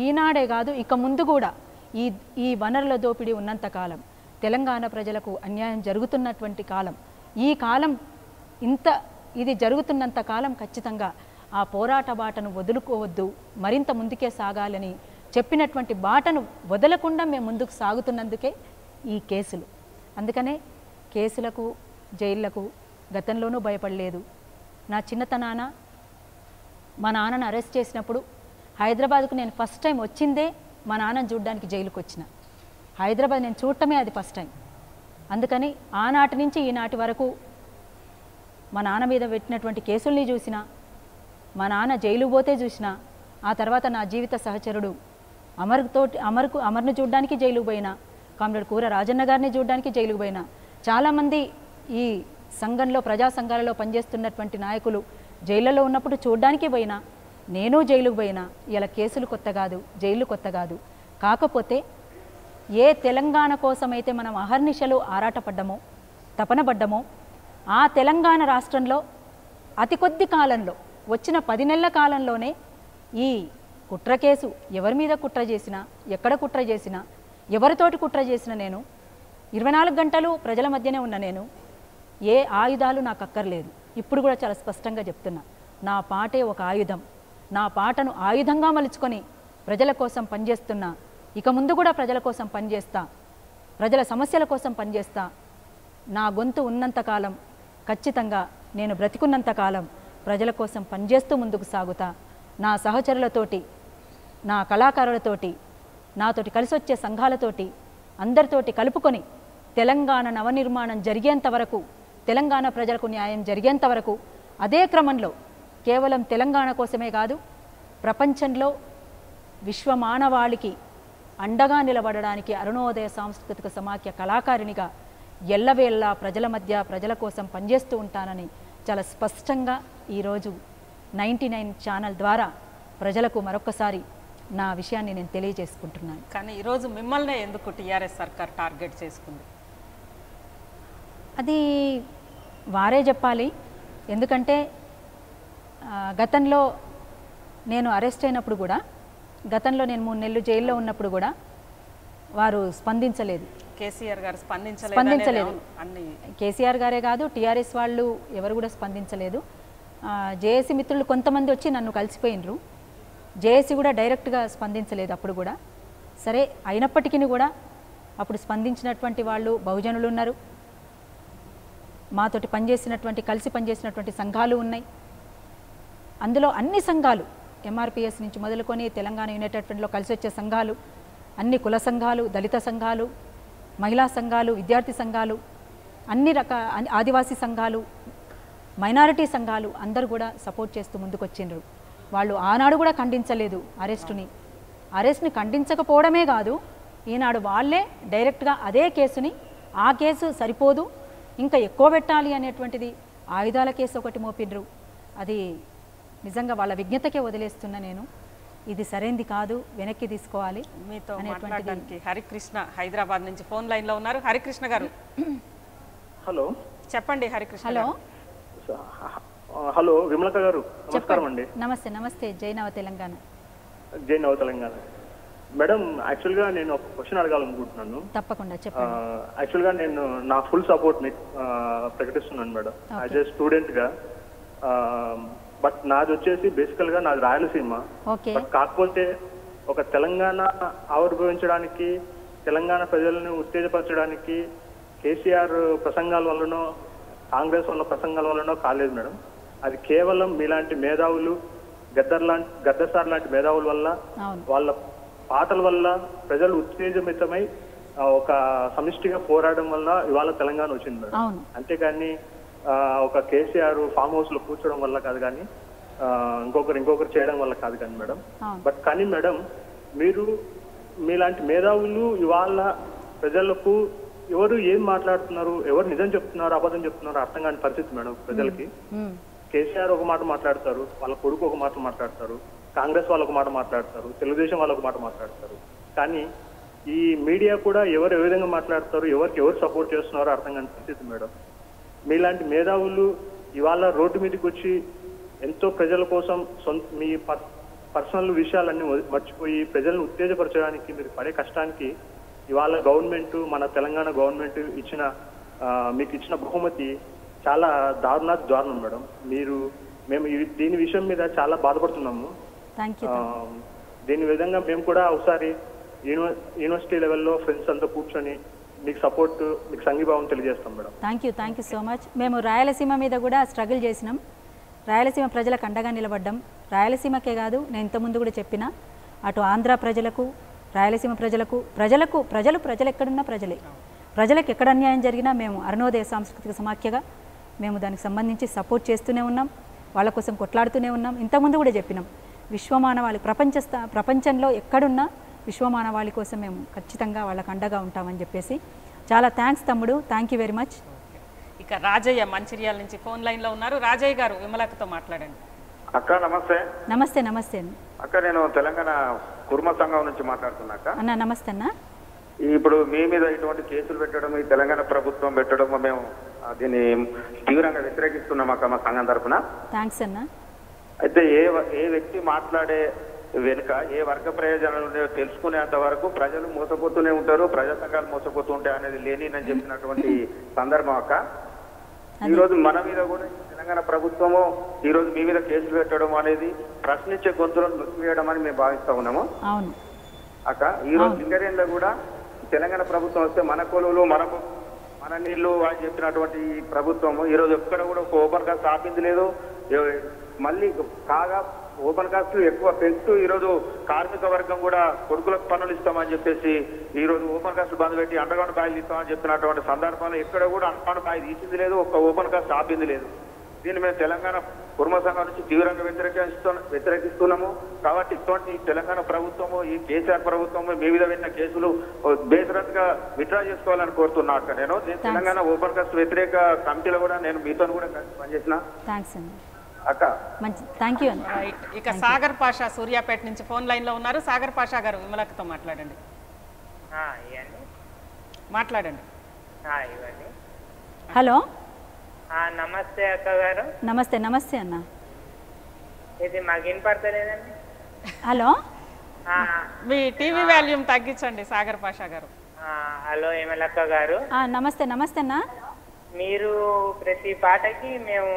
ఈనాడే కాదు, ఇక ముందు కూడా ఈ వనరుల దోపిడీ ఉన్నంతకాలం, తెలంగాణ ప్రజలకు అన్యాయం జరుగుతున్నటువంటి కాలం, ఈ కాలం ఇది జరుగుతున్నంత కాలం ఖచ్చితంగా ఆ పోరాట బాటను వదులుకోవద్దు, మరింత ముందుకే సాగాలని చెప్పినటువంటి బాటను వదలకుండా మేము ముందుకు సాగుతున్నందుకే ఈ కేసులు. అందుకనే కేసులకు, జైళ్లకు గతంలోనూ భయపడలేదు. నా చిన్నతనాన మా నాన్నను అరెస్ట్ చేసినప్పుడు హైదరాబాద్కు నేను ఫస్ట్ టైం వచ్చిందే మా నాన్నను చూడడానికి జైలుకు వచ్చిన. హైదరాబాద్ నేను చూడటమే అది ఫస్ట్ టైం. అందుకని ఆనాటి నుంచి ఈనాటి వరకు మా నాన్న మీద పెట్టినటువంటి కేసుల్ని చూసిన, మా నాన్న జైలు పోతే చూసిన, ఆ తర్వాత నా జీవిత సహచరుడు అమర్ను చూడడానికి జైలుకు పోయినా, కామ్రేడ్ కూర రాజన్న గారిని చూడడానికి జైలుకు పోయినా, చాలామంది ఈ సంఘంలో, ప్రజా సంఘాలలో పనిచేస్తున్నటువంటి నాయకులు జైళ్ళలో ఉన్నప్పుడు చూడడానికి పోయినా, నేను జైలుకు పోయినా. ఇలా కేసులు కొత్త కాదు, జైలు కొత్త కాదు. కాకపోతే ఏ తెలంగాణ కోసమైతే మనం అహర్నిశలు ఆరాటపడ్డమో, తపన పడ్డమో, ఆ తెలంగాణ రాష్ట్రంలో అతి కొద్ది కాలంలో, వచ్చిన 10 నెలల కాలంలోనే ఈ కుట్ర కేసు, ఎవరి మీద కుట్ర చేసినా, ఎక్కడ కుట్ర చేసినా, ఎవరితోటి కుట్ర చేసినా, నేను 24 గంటలు ప్రజల మధ్యనే ఉన్న నేను, ఏ ఆయుధాలు నాకు అక్కర్లేదు. ఇప్పుడు కూడా చాలా స్పష్టంగా చెప్తున్నా, నా పాటే ఒక ఆయుధం. నా పాటను ఆయుధంగా మలుచుకొని ప్రజల కోసం పనిచేస్తున్నా. ఇక ముందు కూడా ప్రజల కోసం పనిచేస్తా, ప్రజల సమస్యల కోసం పనిచేస్తా. నా గొంతు ఉన్నంతకాలం, ఖచ్చితంగా నేను బ్రతికున్నంతకాలం ప్రజల కోసం పనిచేస్తూ ముందుకు సాగుతా. నా సహచరులతోటి, నా కళాకారులతోటి, నాతోటి కలిసి వచ్చే సంఘాలతోటి, అందరితోటి కలుపుకొని తెలంగాణ నవనిర్మాణం జరిగేంత వరకు, తెలంగాణ ప్రజలకు న్యాయం జరిగేంత వరకు, అదే క్రమంలో కేవలం తెలంగాణ కోసమే కాదు, ప్రపంచంలో విశ్వమానవాళికి అండగా నిలబడడానికి అరుణోదయ సాంస్కృతిక సమాఖ్య కళాకారిణిగా ఎల్లవేళ్ళ ప్రజల మధ్య, ప్రజల కోసం పనిచేస్తూ ఉంటానని చాలా స్పష్టంగా ఈరోజు 99 ఛానల్ ద్వారా ప్రజలకు మరొకసారి నా విషయాన్ని నేను తెలియజేసుకుంటున్నాను. కానీ ఈరోజు మిమ్మల్ని ఎందుకు టీఆర్ఎస్ సర్కార్ టార్గెట్ చేసుకుంది? అది వారే చెప్పాలి. ఎందుకంటే గతంలో నేను అరెస్ట్ అయినప్పుడు కూడా, గతంలో నేను 3 నెలలు జైల్లో ఉన్నప్పుడు కూడా వారు స్పందించలేదు. కేసీఆర్ గారు స్పందించలేదు. కేసీఆర్ గారే కాదు, టీఆర్ఎస్ వాళ్ళు ఎవరు కూడా స్పందించలేదు. జేఏసీ మిత్రులు కొంతమంది వచ్చి నన్ను కలిసిపోయినరు. జేఏసీ కూడా డైరెక్ట్గా స్పందించలేదు అప్పుడు కూడా. సరే, అయినప్పటికీ కూడా అప్పుడు స్పందించినటువంటి వాళ్ళు బహుజనులు ఉన్నారు, మాతోటి పనిచేసినటువంటి కలిసి పనిచేసినటువంటి సంఘాలు ఉన్నాయి. అందులో అన్ని సంఘాలు ఎంఆర్పిఎస్ నుంచి మొదలుకొని తెలంగాణ యునైటెడ్ ఫ్రంట్లో కలిసి వచ్చే సంఘాలు, అన్ని కుల సంఘాలు, దళిత సంఘాలు, మహిళా సంఘాలు, విద్యార్థి సంఘాలు, అన్ని ఆదివాసీ సంఘాలు, మైనారిటీ సంఘాలు అందరూ కూడా సపోర్ట్ చేస్తూ ముందుకొచ్చిండ్రు. వాళ్ళు ఆనాడు కూడా ఖండించలేదు అరెస్ట్ని ఖండించకపోవడమే కాదు, ఈనాడు వాళ్ళే డైరెక్ట్గా అదే కేసుని, ఆ కేసు సరిపోదు ఇంకా ఎక్కువ పెట్టాలి అనేటువంటిది ఆయుధాల కేసు ఒకటి మోపిండ్రు. అది నిజంగా వాళ్ళ విజ్ఞతకే వదిలేస్తున్నా నేను. ఇది సరైంది కాదు, వెనక్కి తీసుకోవాలి. మీతో మాట్లాడడానికి హరికృష్ణ హైదరాబాద్ నుంచి ఫోన్ లైన్లో ఉన్నారు. హరికృష్ణ గారు, హలో చెప్పండి. హరికృష్ణ. హలో హలో విమలక గారు, నమస్కారం అండి. నమస్తే. నమస్తే. జైనవ తెలంగాణ. జైనవ తెలంగాణ మేడం. యాక్చువల్గా నేను ఒక క్వశ్చన్ అడగాలనుకుంటున్నాను. తప్పకుండా చెప్పండి. యాక్చువల్గా నేను నా ఫుల్ సపోర్ట్ ని ప్రకటిస్తున్నాను మేడం, యాజ్ ఏ స్టూడెంట్ గా. బట్ నాది వచ్చేసి బేసికల్ గా నాది రాయలసీమ. బట్ కాకపోతే ఒక తెలంగాణ ఆవిర్భవించడానికి, తెలంగాణ ప్రజలను ఉత్తేజపరచడానికి కేసీఆర్ ప్రసంగాల వల్లనో కాంగ్రెస్ వాళ్ళ ప్రసంగాల వల్లనో కాలేదు మేడం. అది కేవలం మీలాంటి మేధావులు, గద్దర్ సార్ లాంటి మేధావుల వల్ల, వాళ్ళ పాటల వల్ల ప్రజలు ఉత్తేజమితమై ఒక సమిష్టిగా పోరాడడం వల్ల ఇవాళ తెలంగాణ వచ్చింది మేడం. అంతేగాని ఒక కేసీఆర్ ఫామ్ హౌస్ లో కూర్చోవడం వల్ల కాదు, కానీ ఇంకొకరు చేయడం వల్ల కాదు కానీ మేడం. బట్ కానీ మేడం, మీరు మీలాంటి మేధావులు ఇవాళ ప్రజలకు ఎవరు ఏం మాట్లాడుతున్నారు, ఎవరు నిజం చెప్తున్నారు, అబద్ధం చెప్తున్నారు అర్థం కాని పరిస్థితి మేడం ప్రజలకి. కేసీఆర్ ఒక మాట మాట్లాడతారు, వాళ్ళ కొడుకు ఒక మాట మాట్లాడతారు, కాంగ్రెస్ వాళ్ళు ఒక మాట మాట్లాడతారు, తెలుగుదేశం వాళ్ళు ఒక మాట మాట్లాడతారు. కానీ ఈ మీడియా కూడా ఎవరు ఏ విధంగా మాట్లాడతారు, ఎవరు సపోర్ట్ చేస్తున్నారో అర్థం కాని పరిస్థితి మేడం. మీలాంటి మేధావులు ఇవాళ రోడ్డు మీదకి వచ్చి ఎంతో ప్రజల కోసం మీ పర్సనల్ విషయాలన్నీ మర్చిపోయి ప్రజలను ఉత్తేజపరచడానికి మీరు పడే కష్టానికి ఇవాళ గవర్నమెంట్, మన తెలంగాణ గవర్నమెంట్ మీకు ఇచ్చిన బహుమతి చాలా దారుణం మేడం. మేము దీని విషయం మీద చాలా బాధపడుతున్నాము. దీని విధంగా మేము కూడా ఒకసారి యూనివర్సిటీ లెవెల్లో ఫ్రెండ్స్ అంతా కూర్చొని మీకు సపోర్ట్, మీకు సంఘీభావం తెలియజేస్తాం madam. Thank you so much. మేము రాయలసీమ మీద కూడా స్ట్రగుల్ చేసినాం, రాయలసీమ ప్రజలకు అండగా నిలబడ్డాం. రాయలసీమకే కాదు, నేను ఇంతకుముందు కూడా చెప్పిన, అటు ఆంధ్ర ప్రజలకు, రాయలసీమ ప్రజలు ఎక్కడున్నా ప్రజలకు ఎక్కడ అన్యాయం జరిగినా మేము అరుణోదయ సాంస్కృతిక సమాఖ్యగా మేము దానికి సంబంధించి సపోర్ట్ చేస్తూనే ఉన్నాం, వాళ్ళ కోసం కొట్లాడుతూనే ఉన్నాం. ఇంతకుముందు కూడా చెప్పినాం, విశ్వమానవాళి ప్రపంచంలో ఎక్కడున్నా విశ్వమానవాళి కోసం మేము ఖచ్చితంగా వాళ్ళకు అండగా ఉంటామని చెప్పేసి. చాలా థ్యాంక్స్ తమ్ముడు, థ్యాంక్ యూ వెరీ మచ్. ఇక రాజయ్య మంచిర్యాల నుంచి ఫోన్ లైన్లో ఉన్నారు. రాజయ్య గారు, విమలకతో మాట్లాడండి. అక్క నమస్తే. నమస్తే. నమస్తే అక్క, నేను తెలంగాణ కుర్మ సంఘం నుంచి మాట్లాడుతున్నాక. అన్న నమస్తే అన్న. ఇప్పుడు మీ మీద ఇటువంటి కేసులు పెట్టడం, ఈ తెలంగాణ ప్రభుత్వం పెట్టడం, మేము దీన్ని తీవ్రంగా వ్యతిరేకిస్తున్నాం అక్క మా సంఘం తరఫున. థ్యాంక్స్ అన్న. అయితే ఏ వ్యక్తి మాట్లాడే వెనుక ఏ వర్గ ప్రయోజనాలు ఉన్నాయో తెలుసుకునేంత వరకు ప్రజలు మోసపోతూనే ఉంటారు, ప్రజా సంఘాలు మోసపోతూ ఉంటాయి అనేది లేని చెప్పినటువంటి సందర్భం అక్క. ఈ రోజు మన మీద కూడా తెలంగాణ ప్రభుత్వము ఈ రోజు మీ మీద కేసులు పెట్టడం అనేది ప్రశ్నించే గొంతులను నొక్కివేయడం అని మేము భావిస్తా ఉన్నాము అక్క. ఈ రోజు లింగరేణిలో కూడా తెలంగాణ ప్రభుత్వం వస్తే మన కొలువులు మన నీళ్లు అని చెప్పినటువంటి ప్రభుత్వము ఈ రోజు ఎక్కడ కూడా ఒక ఓపెన్ కాస్ట్ ఆపింది లేదు. మళ్ళీ కాగా ఓపెన్ కాస్ట్ ఎక్కువ పెంచుతూ ఈ రోజు కార్మిక వర్గం కూడా కొడుకులకు పనులు ఇస్తామని చెప్పేసి ఈ రోజు ఓపెన్ కాస్ట్ బంద్ పెట్టి అండర్ గ్రౌండ్ బాయిలు ఇస్తామని చెప్పినటువంటి సందర్భంలో ఎక్కడ కూడా అండర్ గ్రౌండ్ బాయి తీసింది లేదు, ఒక్క ఓపెన్ కాస్ట్ ఆపింది లేదు. దీన్ని మేము తెలంగాణ కుర్మ సంఘం నుంచి తీవ్రంగా వ్యతిరేకిస్తున్నాము. కాబట్టి ఇటువంటి తెలంగాణ ప్రభుత్వము, ఈ కేసీఆర్ ప్రభుత్వము మీ మీద పెట్టిన కేసులు బేసరత్గా విత్డ్రా చేసుకోవాలని కోరుతున్నా అక్క. నేను తెలంగాణ ఓపెన్ కాస్ట్ వ్యతిరేక కమిటీలో కూడా నేను మీతో కూడా పనిచేసిన. అక్క మంచి థ్యాంక్ యూ అండి. రైట్. ఇక సాగర్ పాషా సూర్యాపేట నుంచి ఫోన్ లైన్లో ఉన్నారు. సాగర్ పాషా గారు విమలక్కతో మాట్లాడండి. మాట్లాడండి. హలో నమస్తే అక్క గారు. నమస్తే. నమస్తే అన్న. ఇది మాకు వినపడతలేదండి. హలో మీ టీవీ వాల్యూమ్ తగ్గించండి సాగర్ పాషా గారు. హలో విమలక్క గారు. నమస్తే. నమస్తే అన్న. మీరు ప్రతి పాటకి మేము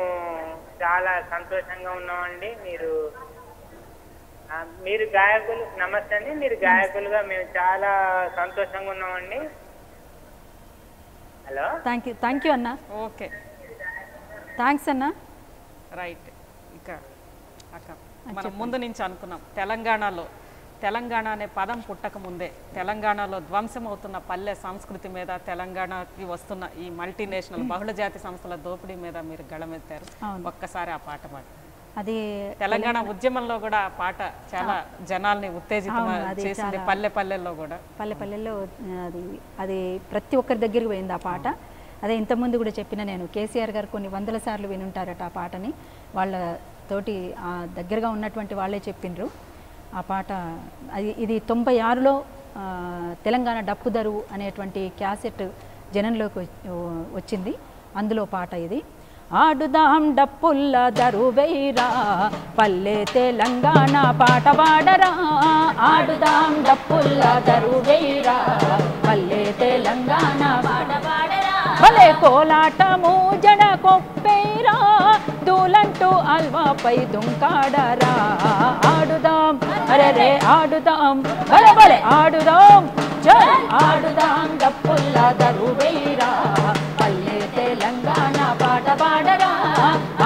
చాలా సంతోషంగా ఉన్నామండి. మీరు గాయకులు, నమస్తే అండి, మీరు గాయకులుగా మేము చాలా సంతోషంగా ఉన్నామండి. హలో థ్యాంక్ యూ అన్న. ఓకే, థ్యాంక్స్ అన్న. రైట్. ఇక అక్క మనం ముందు నుంచి అనుకున్నాం తెలంగాణ అనే పదం పుట్టక ముందే తెలంగాణలో ధ్వంసం అవుతున్న పల్లె సంస్కృతి మీద, తెలంగాణకి వస్తున్న ఈ మల్టీనేషనల్ బహుళజాతి సంస్థల దోపిడీ మీద మీరు గళమెత్తారు. ఒక్కసారి ఆ పాట అది తెలంగాణ ఉద్యమంలో కూడా ఆ పాట చాలా జనాల్ని ఉత్తేజితం చేసింది. పల్లెల్లో కూడా పల్లెల్లో అది ప్రతి ఒక్కరి దగ్గరికి పోయింది ఆ పాట. అదే ఇంతకుముందు కూడా చెప్పిన నేను, కేసీఆర్ గారు కొన్ని వందల సార్లు వినుంటారట ఆ పాటని. వాళ్ళతోటి దగ్గరగా ఉన్నటువంటి వాళ్ళే చెప్పిండ్రు ఆ పాట. ఇది 96లో తెలంగాణ డప్పు దరువు అనేటువంటి క్యాసెట్ జనంలోకి వచ్చింది. అందులో పాట ఇది. ఆడుదాం డప్పుల్ల దరువైరా పల్లె తెలంగాణ పాట పాడరా, ఆడుదాం డప్పుల్ల దరువైరా పల్లె తెలంగాణ పాట పాడరా, భలే కోలాటము జడ కొప్పేరా దూలంటూ అల్వాపై దుంకాడరా, ఆడుదాం అరే ఆడుదాం భలే భలే ఆడుదాం చల్ ఆడుదాం డప్పుల్ల దరువైరా పల్లె తెలంగాణ పాట పాడరా,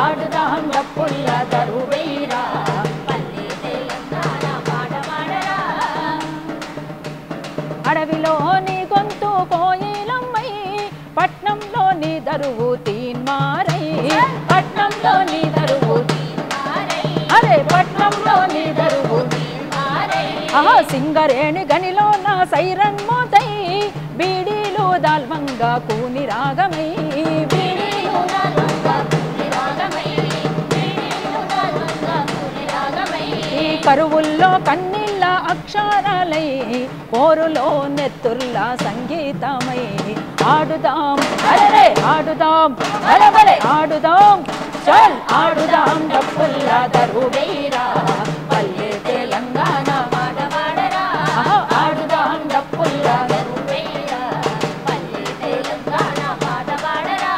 ఆడుదాం డప్పుల్ల దరువైరా పల్లె తెలంగాణ పాట పాడరా. అడవిలోని గొంతు కోయిలమ్మై పట్నంలోని దరువు తీన్మారై, పట్నంలోని దరువు తీన్మారై, అరే పట్నంలోని దరువు తీన్మారై, సింగరేణి గనిలో నా సైరన్ మోతై బీడీలు దాల్వంగా కూని రాగమై, బీడీలు దాల్వంగా కూని రాగమై, బీడీలు దాల్వంగా కూని రాగమై, ఈ కరువుల్లో కన్నీళ్ళ అక్షరాలై పోరులో నెత్తుర్ల సంగీతమై, ఆడుదాం అరే ఆడుదాం భలే భలే ఆడుదాం చల్ ఆడుదాం డప్పుల్ల దరువైరా పల్లె తెలంగాణ పాట పాడరా, ఆడుదాం డప్పుల్ల దరువైరా పల్లె తెలంగాణ పాట పాడరా.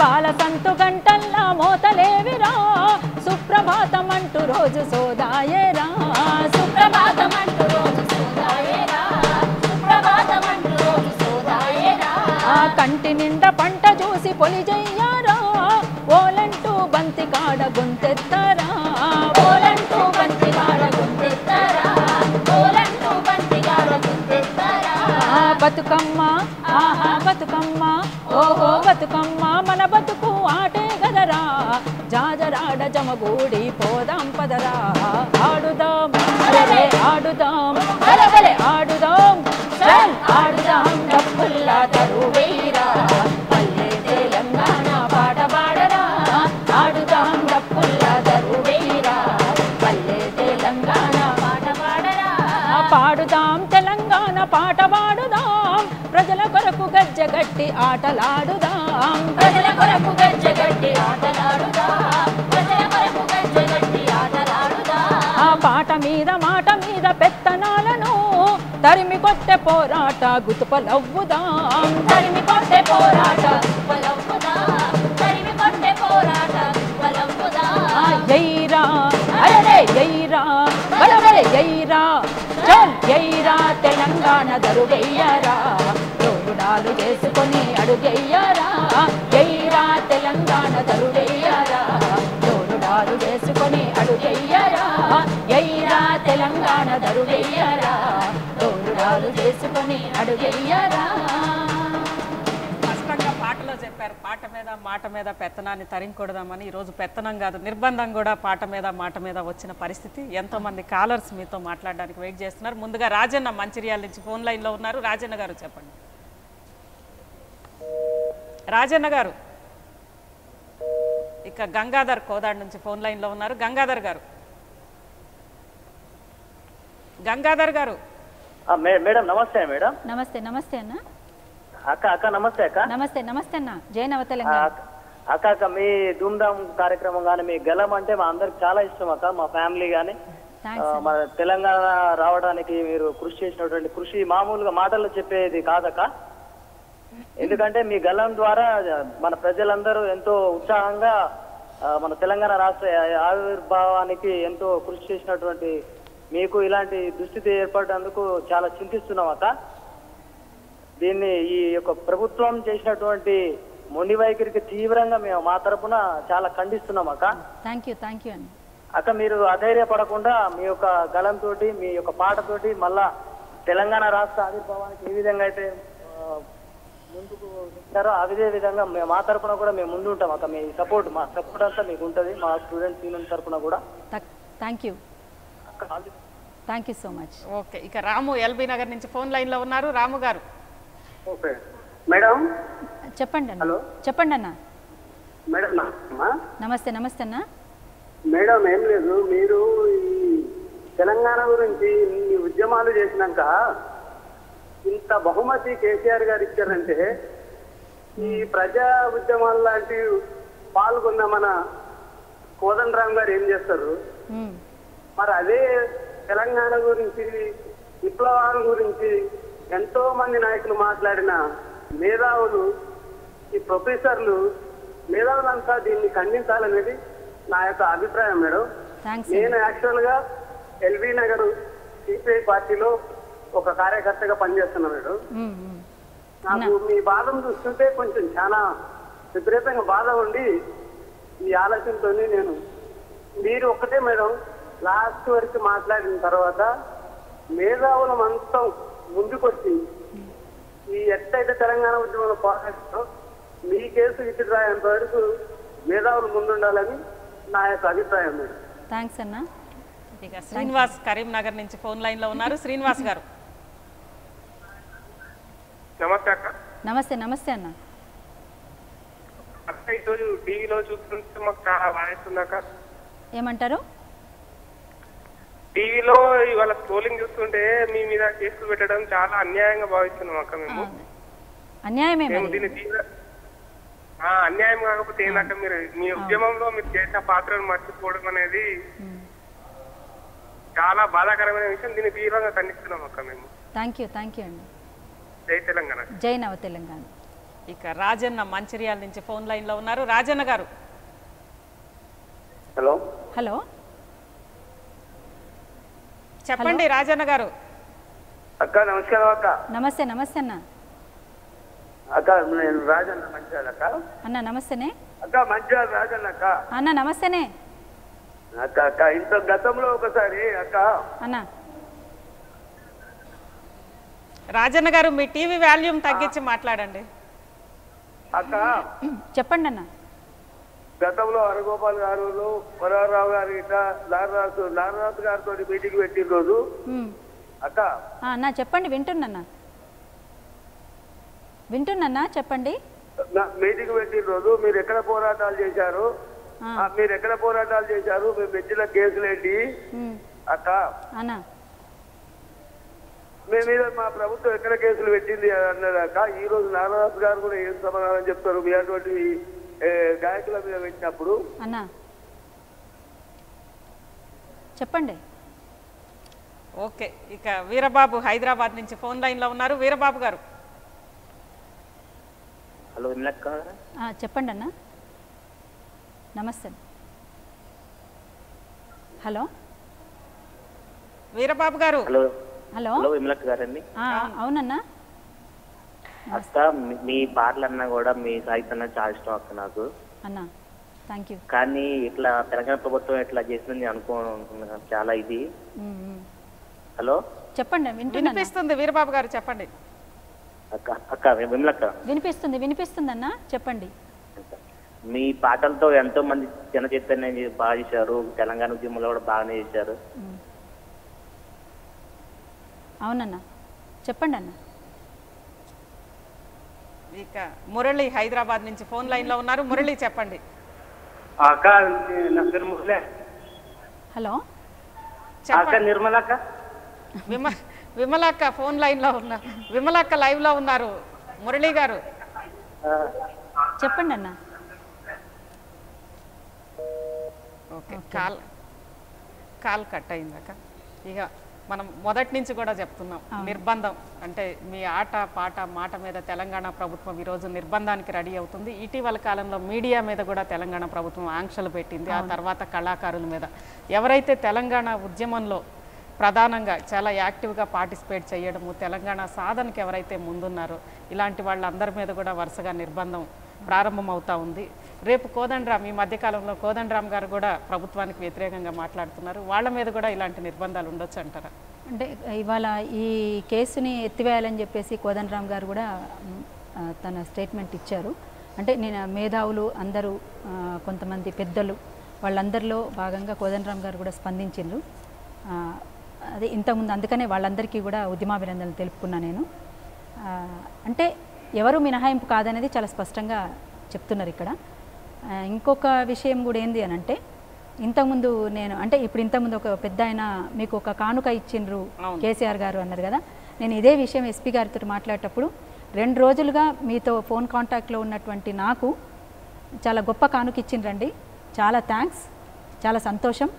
బాల సంతు గంటల్లా మోతలేవిరా సుప్రభాతం అంటూ రోజు సోదాయేరా, సుప్రభాతం అంటూ రోజు సోదాయేరా, సుప్రభాతం అంటూ రోజు సోదాయేరా. కంటి నిండా పంట చూసి పొలిజయ్యారా ఓలంటూ బంతి కాడ గుంతెత్తారా, ఓలంటూ బంతి కాడ గుంతెత్తారా, ఓలంటూ బంతి కాడ గుంతెత్తారా. బతుకమ్మ ఆహా బతుకమ్మ ఓహో బతుకమ్మ మన బతుకు ఆటే గదరా, జాజరాడ జమగూడి పోదాం పదరా, ఆడుదాం అరే ఆడుదాం భలే భలే ఆడుదాం చల్ ఆడుదాం డప్పుల్ల దరువైరా పల్లె తెలంగాణ పాట పాడరా, ఆడుదాం డప్పుల్ల దరువైరా పల్లె తెలంగాణ పాట పాడరా. పాడుదాం తెలంగాణ పాట పాడుదాం ప్రజల కొరకు గజ్జగట్టి ఆటలాడుదాం, ప్రజల కొరకు గజ్జగట్టి ఆటలాడుదాం, ప్రజల కొరకు గజ్జగట్టి ఆటలాడుదాం. ఆ పాట మీద మాట మీద పెత్తనాలను తరిమి కొట్టే పోరాట గుతుపలవ్వుదాం, తరిమి కొట్టే పోరాట గుతుపలవ్వుదాం, తరిమి కొట్టే పోరాట గుతుపలవ్వుదాం. జైరా అరే జైరా బల బలే జైరా చల్ జైరా తెలంగాణ దరువెయ్యరా తోడుడాలు చేసుకొని అడుగెయ్యరా, జైరా తెలంగాణ దరువెయ్యరా తోడుడాలు చేసుకొని అడుగెయ్యరా, జైరా తెలంగాణ దరువెయ్యరా తోడుడాలు చేసుకొని అడుగెయ్యరా. స్పష్టంగా పాటలో చెప్పారు, పాట మీద మాట మీద పెత్తనాన్ని తరింకొడదామని. ఈరోజు పెత్తనం కాదు నిర్బంధం కూడా పాట మీద మాట మీద వచ్చిన పరిస్థితి. ఎంతోమంది కాలర్స్ మీతో మాట్లాడడానికి వెయిట్ చేస్తున్నారు. ముందుగా రాజన్న మంచిర్యాల నుంచి ఫోన్ లైన్లో ఉన్నారు. రాజన్న గారు చెప్పండి. రాజన్న గారు ఇక గంగాధర్ కోదాడ్ నుంచి ఫోన్ లైన్లో ఉన్నారు. గంగాధర్ గారు మేడం నమస్తే మేడం. నమస్తే నమస్తే అన్న. అక్క నమస్తే అక్క. నమస్తే నమస్తే అన్న. జై నవ తెలంగాణ. అక్క మీ ధూమ్ధామ్ కార్యక్రమం కానీ మీ గలం అంటే మా అందరికి చాలా ఇష్టం అక్క. మా ఫ్యామిలీ కానీ మన తెలంగాణ రావడానికి మీరు కృషి చేసినటువంటి కృషి మామూలుగా మాటల్లో చెప్పేది కాదక్క. ఎందుకంటే మీ గలం ద్వారా మన ప్రజలందరూ ఎంతో ఉత్సాహంగా మన తెలంగాణ రాష్ట్ర ఆవిర్భావానికి ఎంతో కృషి చేసినటువంటి మీకు ఇలాంటి దుస్థితి ఏర్పడినందుకు చాలా చింతిస్తున్నాం అక్క. దీన్ని ఈ యొక్క ప్రభుత్వం చేసినటువంటి మొండి వైఖరికి తీవ్రంగా మేము మా తరపున చాలా ఖండిస్తున్నాం అక్క. థ్యాంక్ యూ అండి. అక్క మీరు అధైర్యపడకుండా మీ యొక్క గలంతో మీ యొక్క పాటతోటి మళ్ళా తెలంగాణ రాష్ట్ర ఆవిర్భావానికి ఏ విధంగా అయితే ముందుకు వచ్చారో అదే విధంగా మా తరపున కూడా మేము ముందు ఉంటాం అక్క. మీ మా సపోర్ట్ అంతా మీకు ఉంటుంది మా స్టూడెంట్స్ యూనియన్ తరపున కూడా. Thank you so much. Okay, ఇక రాము ఎల్బీ నగర్ నుంచి ఫోన్ లైన్లో ఉన్నారు. రాము గారు మేడం చెప్పండి అన్న. చెప్పండి అన్న. మేడం నమస్తే అన్న. మేడం ఏం లేదు, మీరు ఈ తెలంగాణ గురించి ఇన్ని ఉద్యమాలు చేసినాక ఇంత బహుమతి కేసీఆర్ గారు ఇచ్చారంటే ఈ ప్రజా ఉద్యమాలు లాంటి పాల్గొన్న మన కోదండరామ్ గారు ఏం చేస్తారు? మరి అదే తెలంగాణ గురించి విప్లవాల గురించి ఎంతో మంది నాయకులు మాట్లాడిన మేధావులు ఈ ప్రొఫెసర్లు మేధావులంతా దీన్ని ఖండించాలనేది నా యొక్క అభిప్రాయం మేడం. నేను యాక్చువల్ గా ఎల్బీ నగర్ సిపిఐ పార్టీలో ఒక కార్యకర్తగా పనిచేస్తున్నా మేడం. నాకు మీ బాధను చూస్తుంటే కొంచెం చాలా విపరీతంగా బాధ ఉండి ఈ ఆలోచనతో నేను మీరు ఒక్కటే మేడం లాస్ట్ వరకు మాట్లాడిన తర్వాత మేధావుల మొత్తం ముందుకొచ్చి ఈ ఎట్టయితే తెలంగాణ ఉద్యమంలో పోరాటంలో మీ కేసు విచిత్రాయంత వరకు మేధావులు ముందుండాలని నా యొక్క అభిప్రాయం మేడం. థ్యాంక్స్ అన్న. ఇక శ్రీనివాస్ కరీంనగర్ నుంచి ఫోన్ లైన్లో ఉన్నారు. శ్రీనివాస్ గారు నమస్తే అక్క. నమస్తే అన్న. అక్క ఈరోజు టీవీలో చూస్తుంటే మాకు చాలా బాధేస్తుంది అక్క. ఏమంటారు? టీవీలో ఇవాళ స్క్రోలింగ్ చూస్తుంటే మీ మీద కేసులు పెట్టడం చాలా అన్యాయంగా భావిస్తున్నాం అక్క. మేము అన్యాయమే అన్యాయం కాకపోతే ఏంటంటే మీరు మీ ఉద్యమంలో మీరు చేసిన పాత్రను మర్చిపోవడం అనేది చాలా బాధాకరమైన విషయం. దీన్ని తీవ్రంగా ఖండిస్తున్నాం అక్క మేము. థ్యాంక్ యూ అండి. జై తెలంగాణ. జై నవ తెలంగాణ. ఇక రాజన్న మంచిర్యాల నుంచి ఫోన్ లైన్లో ఉన్నారు. రాజన్న గారు హలో చెప్పండి. రాజన్న గారు అక్క నమస్కారం అక్క. నమస్తే అన్న. అక్క నేను రాజన్న మంచిర్యాల అక్క. అన్న నమస్తేనే అక్క. మంచిర్యాల రాజన్న అక్క. అన్న నమస్తేనే అక్క. ఇంత గతంలో ఒకసారి అక్క అన్న రాజన్న గారు మీ టీవీ వాల్యూమ్ తగ్గించి మాట్లాడండి అక్క. చెప్పండి అన్న. గతంలో హరగోపాల్ గారు వరవరరావు గారు ఇట్లా నారనాథ్ గారితో మీటింగ్ పెట్టిన రోజు అక్క అన్న చెప్పండి. వింటున్నా చెప్పండి. మీటింగ్ పెట్టిన రోజు మీరు ఎక్కడ పోరాటాలు చేశారు? మేము మెచ్చిన కేసులేంటి అక్క? మేము మీద మా ప్రభుత్వం ఎక్కడ కేసులు పెట్టింది అన్నారక్క. ఈ రోజు నారనాథ్ గారు కూడా ఏం సమాధానం చెప్తారు మీ అటువంటి గాయకుల మీద పెట్టినప్పుడు? చెప్పండి. ఓకే, ఇక వీరబాబు హైదరాబాద్ నుంచి ఫోన్ లైన్లో ఉన్నారు. వీరబాబు గారు హలో చెప్పండి అన్న. నమస్తే. హలో వీరబాబు గారు. హలో విమలక్క గారండి. అవునన్నా. అక్క మీ పాటలన్నా కూడా మీ సాహిత్యం చాలా ఇష్టం అక్క నాకు. అన్నా థ్యాంక్ యూ. కానీ ఇట్లా తెలంగాణ ప్రభుత్వం ఇట్లా చేసింది అనుకున్నాను చాలా ఇది. హలో చెప్పండి. వినిపిస్తుంది వీరబాబు గారు చెప్పండి. అక్క విమలక్క వినిపిస్తుంది అన్న చెప్పండి. మీ పాటలతో ఎంతో మంది జన చైతన్యం బాగా చేశారు. తెలంగాణ ఉద్యమంలో కూడా బాగానే చేశారు. అవునన్నా చెప్పండి అన్న. ఇక మురళి హైదరాబాద్ నుంచి ఫోన్ లైన్లో ఉన్నారు. మురళి చెప్పండి. అక్క నా పేరు మురళి. హలో అక్క నిర్మలక్క. విమలక్క ఫోన్ లైన్లో ఉన్నారు. విమలక్క లైవ్లో ఉన్నారు. మురళి గారు చెప్పండి అన్న. ఓకే, కాల్ కట్ అయిందాక. ఇక మనం మొదటి నుంచి కూడా చెప్తున్నాం, నిర్బంధం అంటే మీ ఆట పాట మాట మీద తెలంగాణ ప్రభుత్వం ఈరోజు నిర్బంధానికి రెడీ అవుతుంది. ఇటీవల కాలంలో మీడియా మీద కూడా తెలంగాణ ప్రభుత్వం ఆంక్షలు పెట్టింది. ఆ తర్వాత కళాకారుల మీద, ఎవరైతే తెలంగాణ ఉద్యమంలో ప్రధానంగా చాలా యాక్టివ్గా పార్టిసిపేట్ చేయడము, తెలంగాణ సాధనకి ఎవరైతే ముందున్నారో ఇలాంటి వాళ్ళందరి మీద కూడా వరుసగా నిర్బంధం ప్రారంభమవుతూ ఉంది. రేపు కోదండరామ్, ఈ మధ్యకాలంలో కోదండరామ్ గారు కూడా ప్రభుత్వానికి వ్యతిరేకంగా మాట్లాడుతున్నారు. వాళ్ళ మీద కూడా ఇలాంటి నిర్బంధాలు ఉండొచ్చు అంటారా? అంటే ఇవాళ ఈ కేసుని ఎత్తివేయాలని చెప్పేసి కోదండరామ్ గారు కూడా తన స్టేట్మెంట్ ఇచ్చారు. అంటే నేను మేధావులు అందరూ, కొంతమంది పెద్దలు, వాళ్ళందరిలో భాగంగా కోదండరామ్ గారు కూడా స్పందించిండ్రు. అదే ఇంతకుముందు అందుకనే వాళ్ళందరికీ కూడా ఉద్యమాభినందనలు తెలుపుకున్నా నేను. అంటే ఎవరు మినహాయింపు కాదనేది చాలా స్పష్టంగా చెప్తున్నారు ఇక్కడ. ఇంకొక విషయం కూడా ఏంది అని అంటే, ఇంతకుముందు నేను అంటే ఇప్పుడు ఇంతకుముందు ఒక పెద్ద ఆయన మీకు ఒక కానుక ఇచ్చిండ్రు కేసీఆర్ గారు అన్నారు కదా. నేను ఇదే విషయం ఎస్పీ గారితో మాట్లాడేటప్పుడు 2 రోజులుగా మీతో ఫోన్ కాంటాక్ట్లో ఉన్నటువంటి నాకు చాలా గొప్ప కానుక ఇచ్చిండ్రండి, చాలా థ్యాంక్స్, చాలా సంతోషం,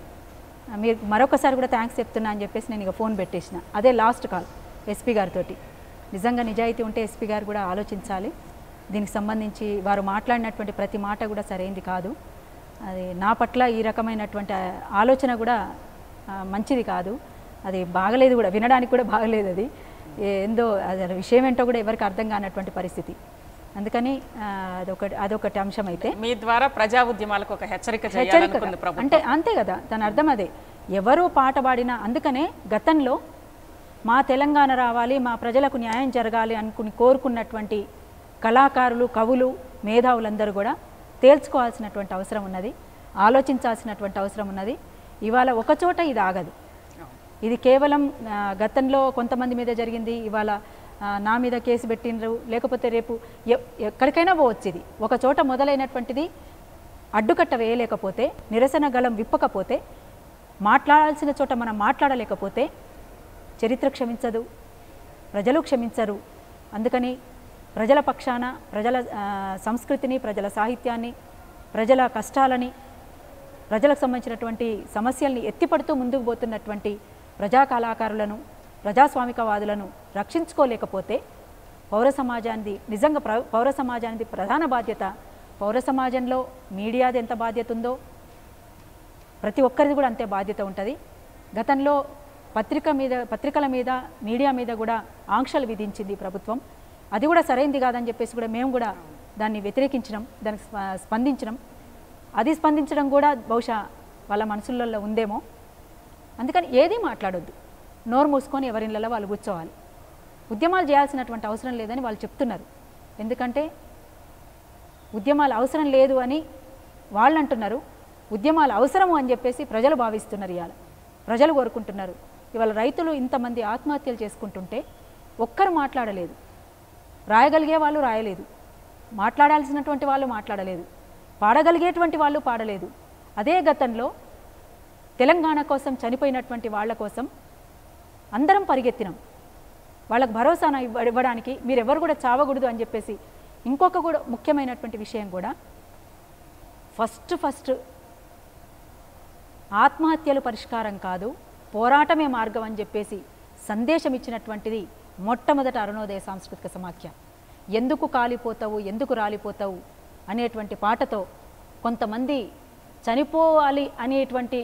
మీరు మరొకసారి కూడా థ్యాంక్స్ చెప్తున్నా అని చెప్పేసి నేను ఇక ఫోన్ పెట్టేసిన. అదే లాస్ట్ కాల్ ఎస్పీ గారితో. నిజంగా నిజాయితీ ఉంటే ఎస్పీ గారు కూడా ఆలోచించాలి. దీనికి సంబంధించి వారు మాట్లాడినటువంటి ప్రతి మాట కూడా సరైంది కాదు. అది నా పట్ల ఈ రకమైనటువంటి ఆలోచన కూడా మంచిది కాదు. అది బాగలేదు కూడా, వినడానికి కూడా బాగలేదు. అది ఏందో అది విషయం ఏంటో కూడా ఎవరికి అర్థం కానటువంటి పరిస్థితి. అందుకని అదొకటి అంశం. అయితే మీ ద్వారా ప్రజా ఉద్యమాలకు ఒక హెచ్చరిక అంటే అంతే కదా, దాని అర్థం అదే. ఎవరు పాట పాడినా, అందుకనే గతంలో మా తెలంగాణ రావాలి, మా ప్రజలకు న్యాయం జరగాలి అనుకుని కోరుకున్నటువంటి కళాకారులు, కవులు, మేధావులందరూ కూడా తేల్చుకోవాల్సినటువంటి అవసరం ఉన్నది, ఆలోచించాల్సినటువంటి అవసరం ఉన్నది. ఇవాళ ఒకచోట ఇది ఆగదు. ఇది కేవలం గతంలో కొంతమంది మీద జరిగింది, ఇవాళ నా మీద కేసు పెట్టినరు, లేకపోతే రేపు ఎక్కడికైనా పోవచ్చు. ఇది ఒక చోట మొదలైనటువంటిది అడ్డుకట్ట వేయలేకపోతే, నిరసన గళం విప్పకపోతే, మాట్లాడాల్సిన చోట మనం మాట్లాడలేకపోతే చరిత్ర క్షమించదు, ప్రజలు క్షమించరు. అందుకని ప్రజల పక్షాన ప్రజల సంస్కృతిని, ప్రజల సాహిత్యాన్ని, ప్రజల కష్టాలని, ప్రజలకు సంబంధించినటువంటి సమస్యల్ని ఎత్తిపడుతూ ముందుకు పోతున్నటువంటి ప్రజా కళాకారులను, ప్రజాస్వామికవాదులను రక్షించుకోలేకపోతే పౌర సమాజానికి నిజంగా పౌర సమాజానికి ప్రధాన బాధ్యత, పౌర సమాజంలో మీడియాది ఎంత బాధ్యత ఉందో ప్రతి ఒక్కరిది కూడా అంతే బాధ్యత ఉంటుంది. గతంలో పత్రికల మీద మీడియా మీద కూడా ఆంక్షలు విధించింది ప్రభుత్వం. అది కూడా సరైంది కాదని చెప్పేసి కూడా మేము కూడా దాన్ని వ్యతిరేకించడం, దానికి స్పందించడం, అది స్పందించడం కూడా బహుశా వాళ్ళ మనసులలో ఉందేమో. అందుకని ఏది మాట్లాడొద్దు, నోరు మూసుకొని ఎవరిళ్ళలో వాళ్ళు కూర్చోవాలి. ఉద్యమాలు చేయాల్సినటువంటి అవసరం లేదని వాళ్ళు చెప్తున్నారు. ఎందుకంటే ఉద్యమాలు అవసరం లేదు అని వాళ్ళు అంటున్నారు, ఉద్యమాలు అవసరము అని చెప్పేసి ప్రజలు భావిస్తున్నారు. ఇవాళ ప్రజలు కోరుకుంటున్నారు. ఇవాళ రైతులు ఇంతమంది ఆత్మహత్యలు చేసుకుంటుంటే ఒక్కరు మాట్లాడలేదు, రాయగలిగే వాళ్ళు రాయలేదు, మాట్లాడాల్సినటువంటి వాళ్ళు మాట్లాడలేదు, పాడగలిగేటువంటి వాళ్ళు పాడలేదు. అదే గతంలో తెలంగాణ కోసం చనిపోయినటువంటి వాళ్ళ కోసం అందరం పరిగెత్తినాం. వాళ్ళకు భరోసా ఇవ్వడానికి మీరెవరు కూడా చావకూడదు అని చెప్పేసి. ఇంకొక కూడా ముఖ్యమైనటువంటి విషయం కూడా, ఫస్ట్ ఆత్మహత్యలు పరిష్కారం కాదు, పోరాటమే మార్గం అని చెప్పేసి సందేశం ఇచ్చినటువంటిది మొట్టమొదట అరుణోదయ సాంస్కృతిక సమాఖ్య. ఎందుకు కాలిపోతావు, ఎందుకు రాలిపోతావు అనేటువంటి పాటతో కొంతమంది చనిపోవాలి అనేటువంటి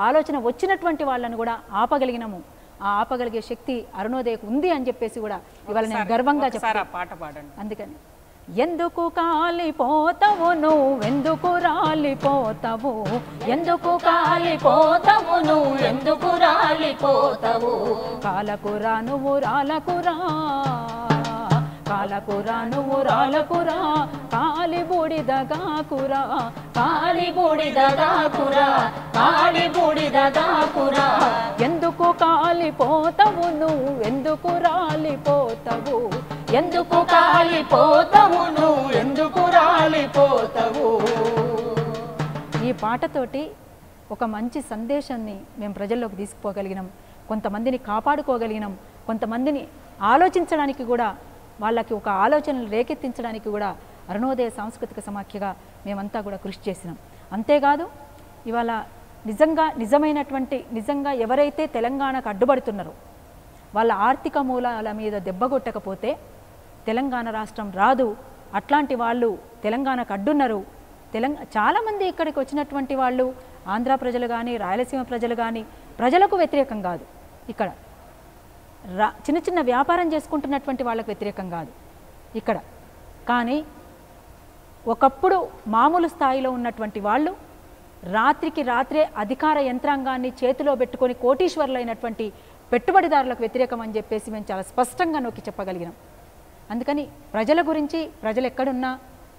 ఆలోచన వచ్చినటువంటి వాళ్ళను కూడా ఆపగలిగినాము. ఆ ఆపగలిగే శక్తి అరుణోదయకు ఉంది అని చెప్పేసి కూడా ఇవాళ నేను గర్వంగా చెప్తాను. పాట పాడండి. అందుకని ఎందుకు కాలిపోతావు నువ్వెందుకు రాలిపోతావు, ఎందుకు కాలిపోతావు నువ్వెందుకు రాలిపోతావు, కాలకురా నువ్వు రాలకురా, కాలకురా నువ్వు రాలకురా, కాలి బూడిదగాకురా, కాలి బూడిదగాకురా, కాలి బూడిదగాకురా, ఎందుకు కాలిపోతావు నువ్వెందుకు రాలిపోతావు, ఎందుకు కాలిపోతావు నువ్వు ఎందుకు రాలిపోతావు, పాటతోటి ఒక మంచి సందేశాన్ని మేము ప్రజల్లోకి తీసుకుపోగలిగినాం, కొంతమందిని కాపాడుకోగలిగినాం, కొంతమందిని ఆలోచించడానికి కూడా వాళ్ళకి ఒక ఆలోచనలు రేకెత్తించడానికి కూడా అరుణోదయ సాంస్కృతిక సమాఖ్యగా మేమంతా కూడా కృషి చేసినాం. అంతేకాదు ఇవాళ నిజంగా ఎవరైతే తెలంగాణకు అడ్డుపడుతున్నారో వాళ్ళ ఆర్థిక మూలాల మీద దెబ్బగొట్టకపోతే తెలంగాణ రాష్ట్రం రాదు. అట్లాంటి వాళ్ళు తెలంగాణకు అడ్డున్నారు. చాలామంది ఇక్కడికి వచ్చినటువంటి వాళ్ళు ఆంధ్ర ప్రజలు కానీ రాయలసీమ ప్రజలు కానీ ప్రజలకు వ్యతిరేకం కాదు, ఇక్కడ చిన్న చిన్న వ్యాపారం చేసుకుంటున్నటువంటి వాళ్ళకు వ్యతిరేకం కాదు ఇక్కడ. కానీ ఒకప్పుడు మామూలు స్థాయిలో ఉన్నటువంటి వాళ్ళు రాత్రికి రాత్రే అధికార యంత్రాంగాన్ని చేతిలో పెట్టుకొని కోటీశ్వరులైనటువంటి పెట్టుబడిదారులకు వ్యతిరేకం అని చెప్పేసి మేము చాలా స్పష్టంగా నొక్కి చెప్పగలిగినాం. అందుకని ప్రజల గురించి ప్రజలు ఎక్కడున్నా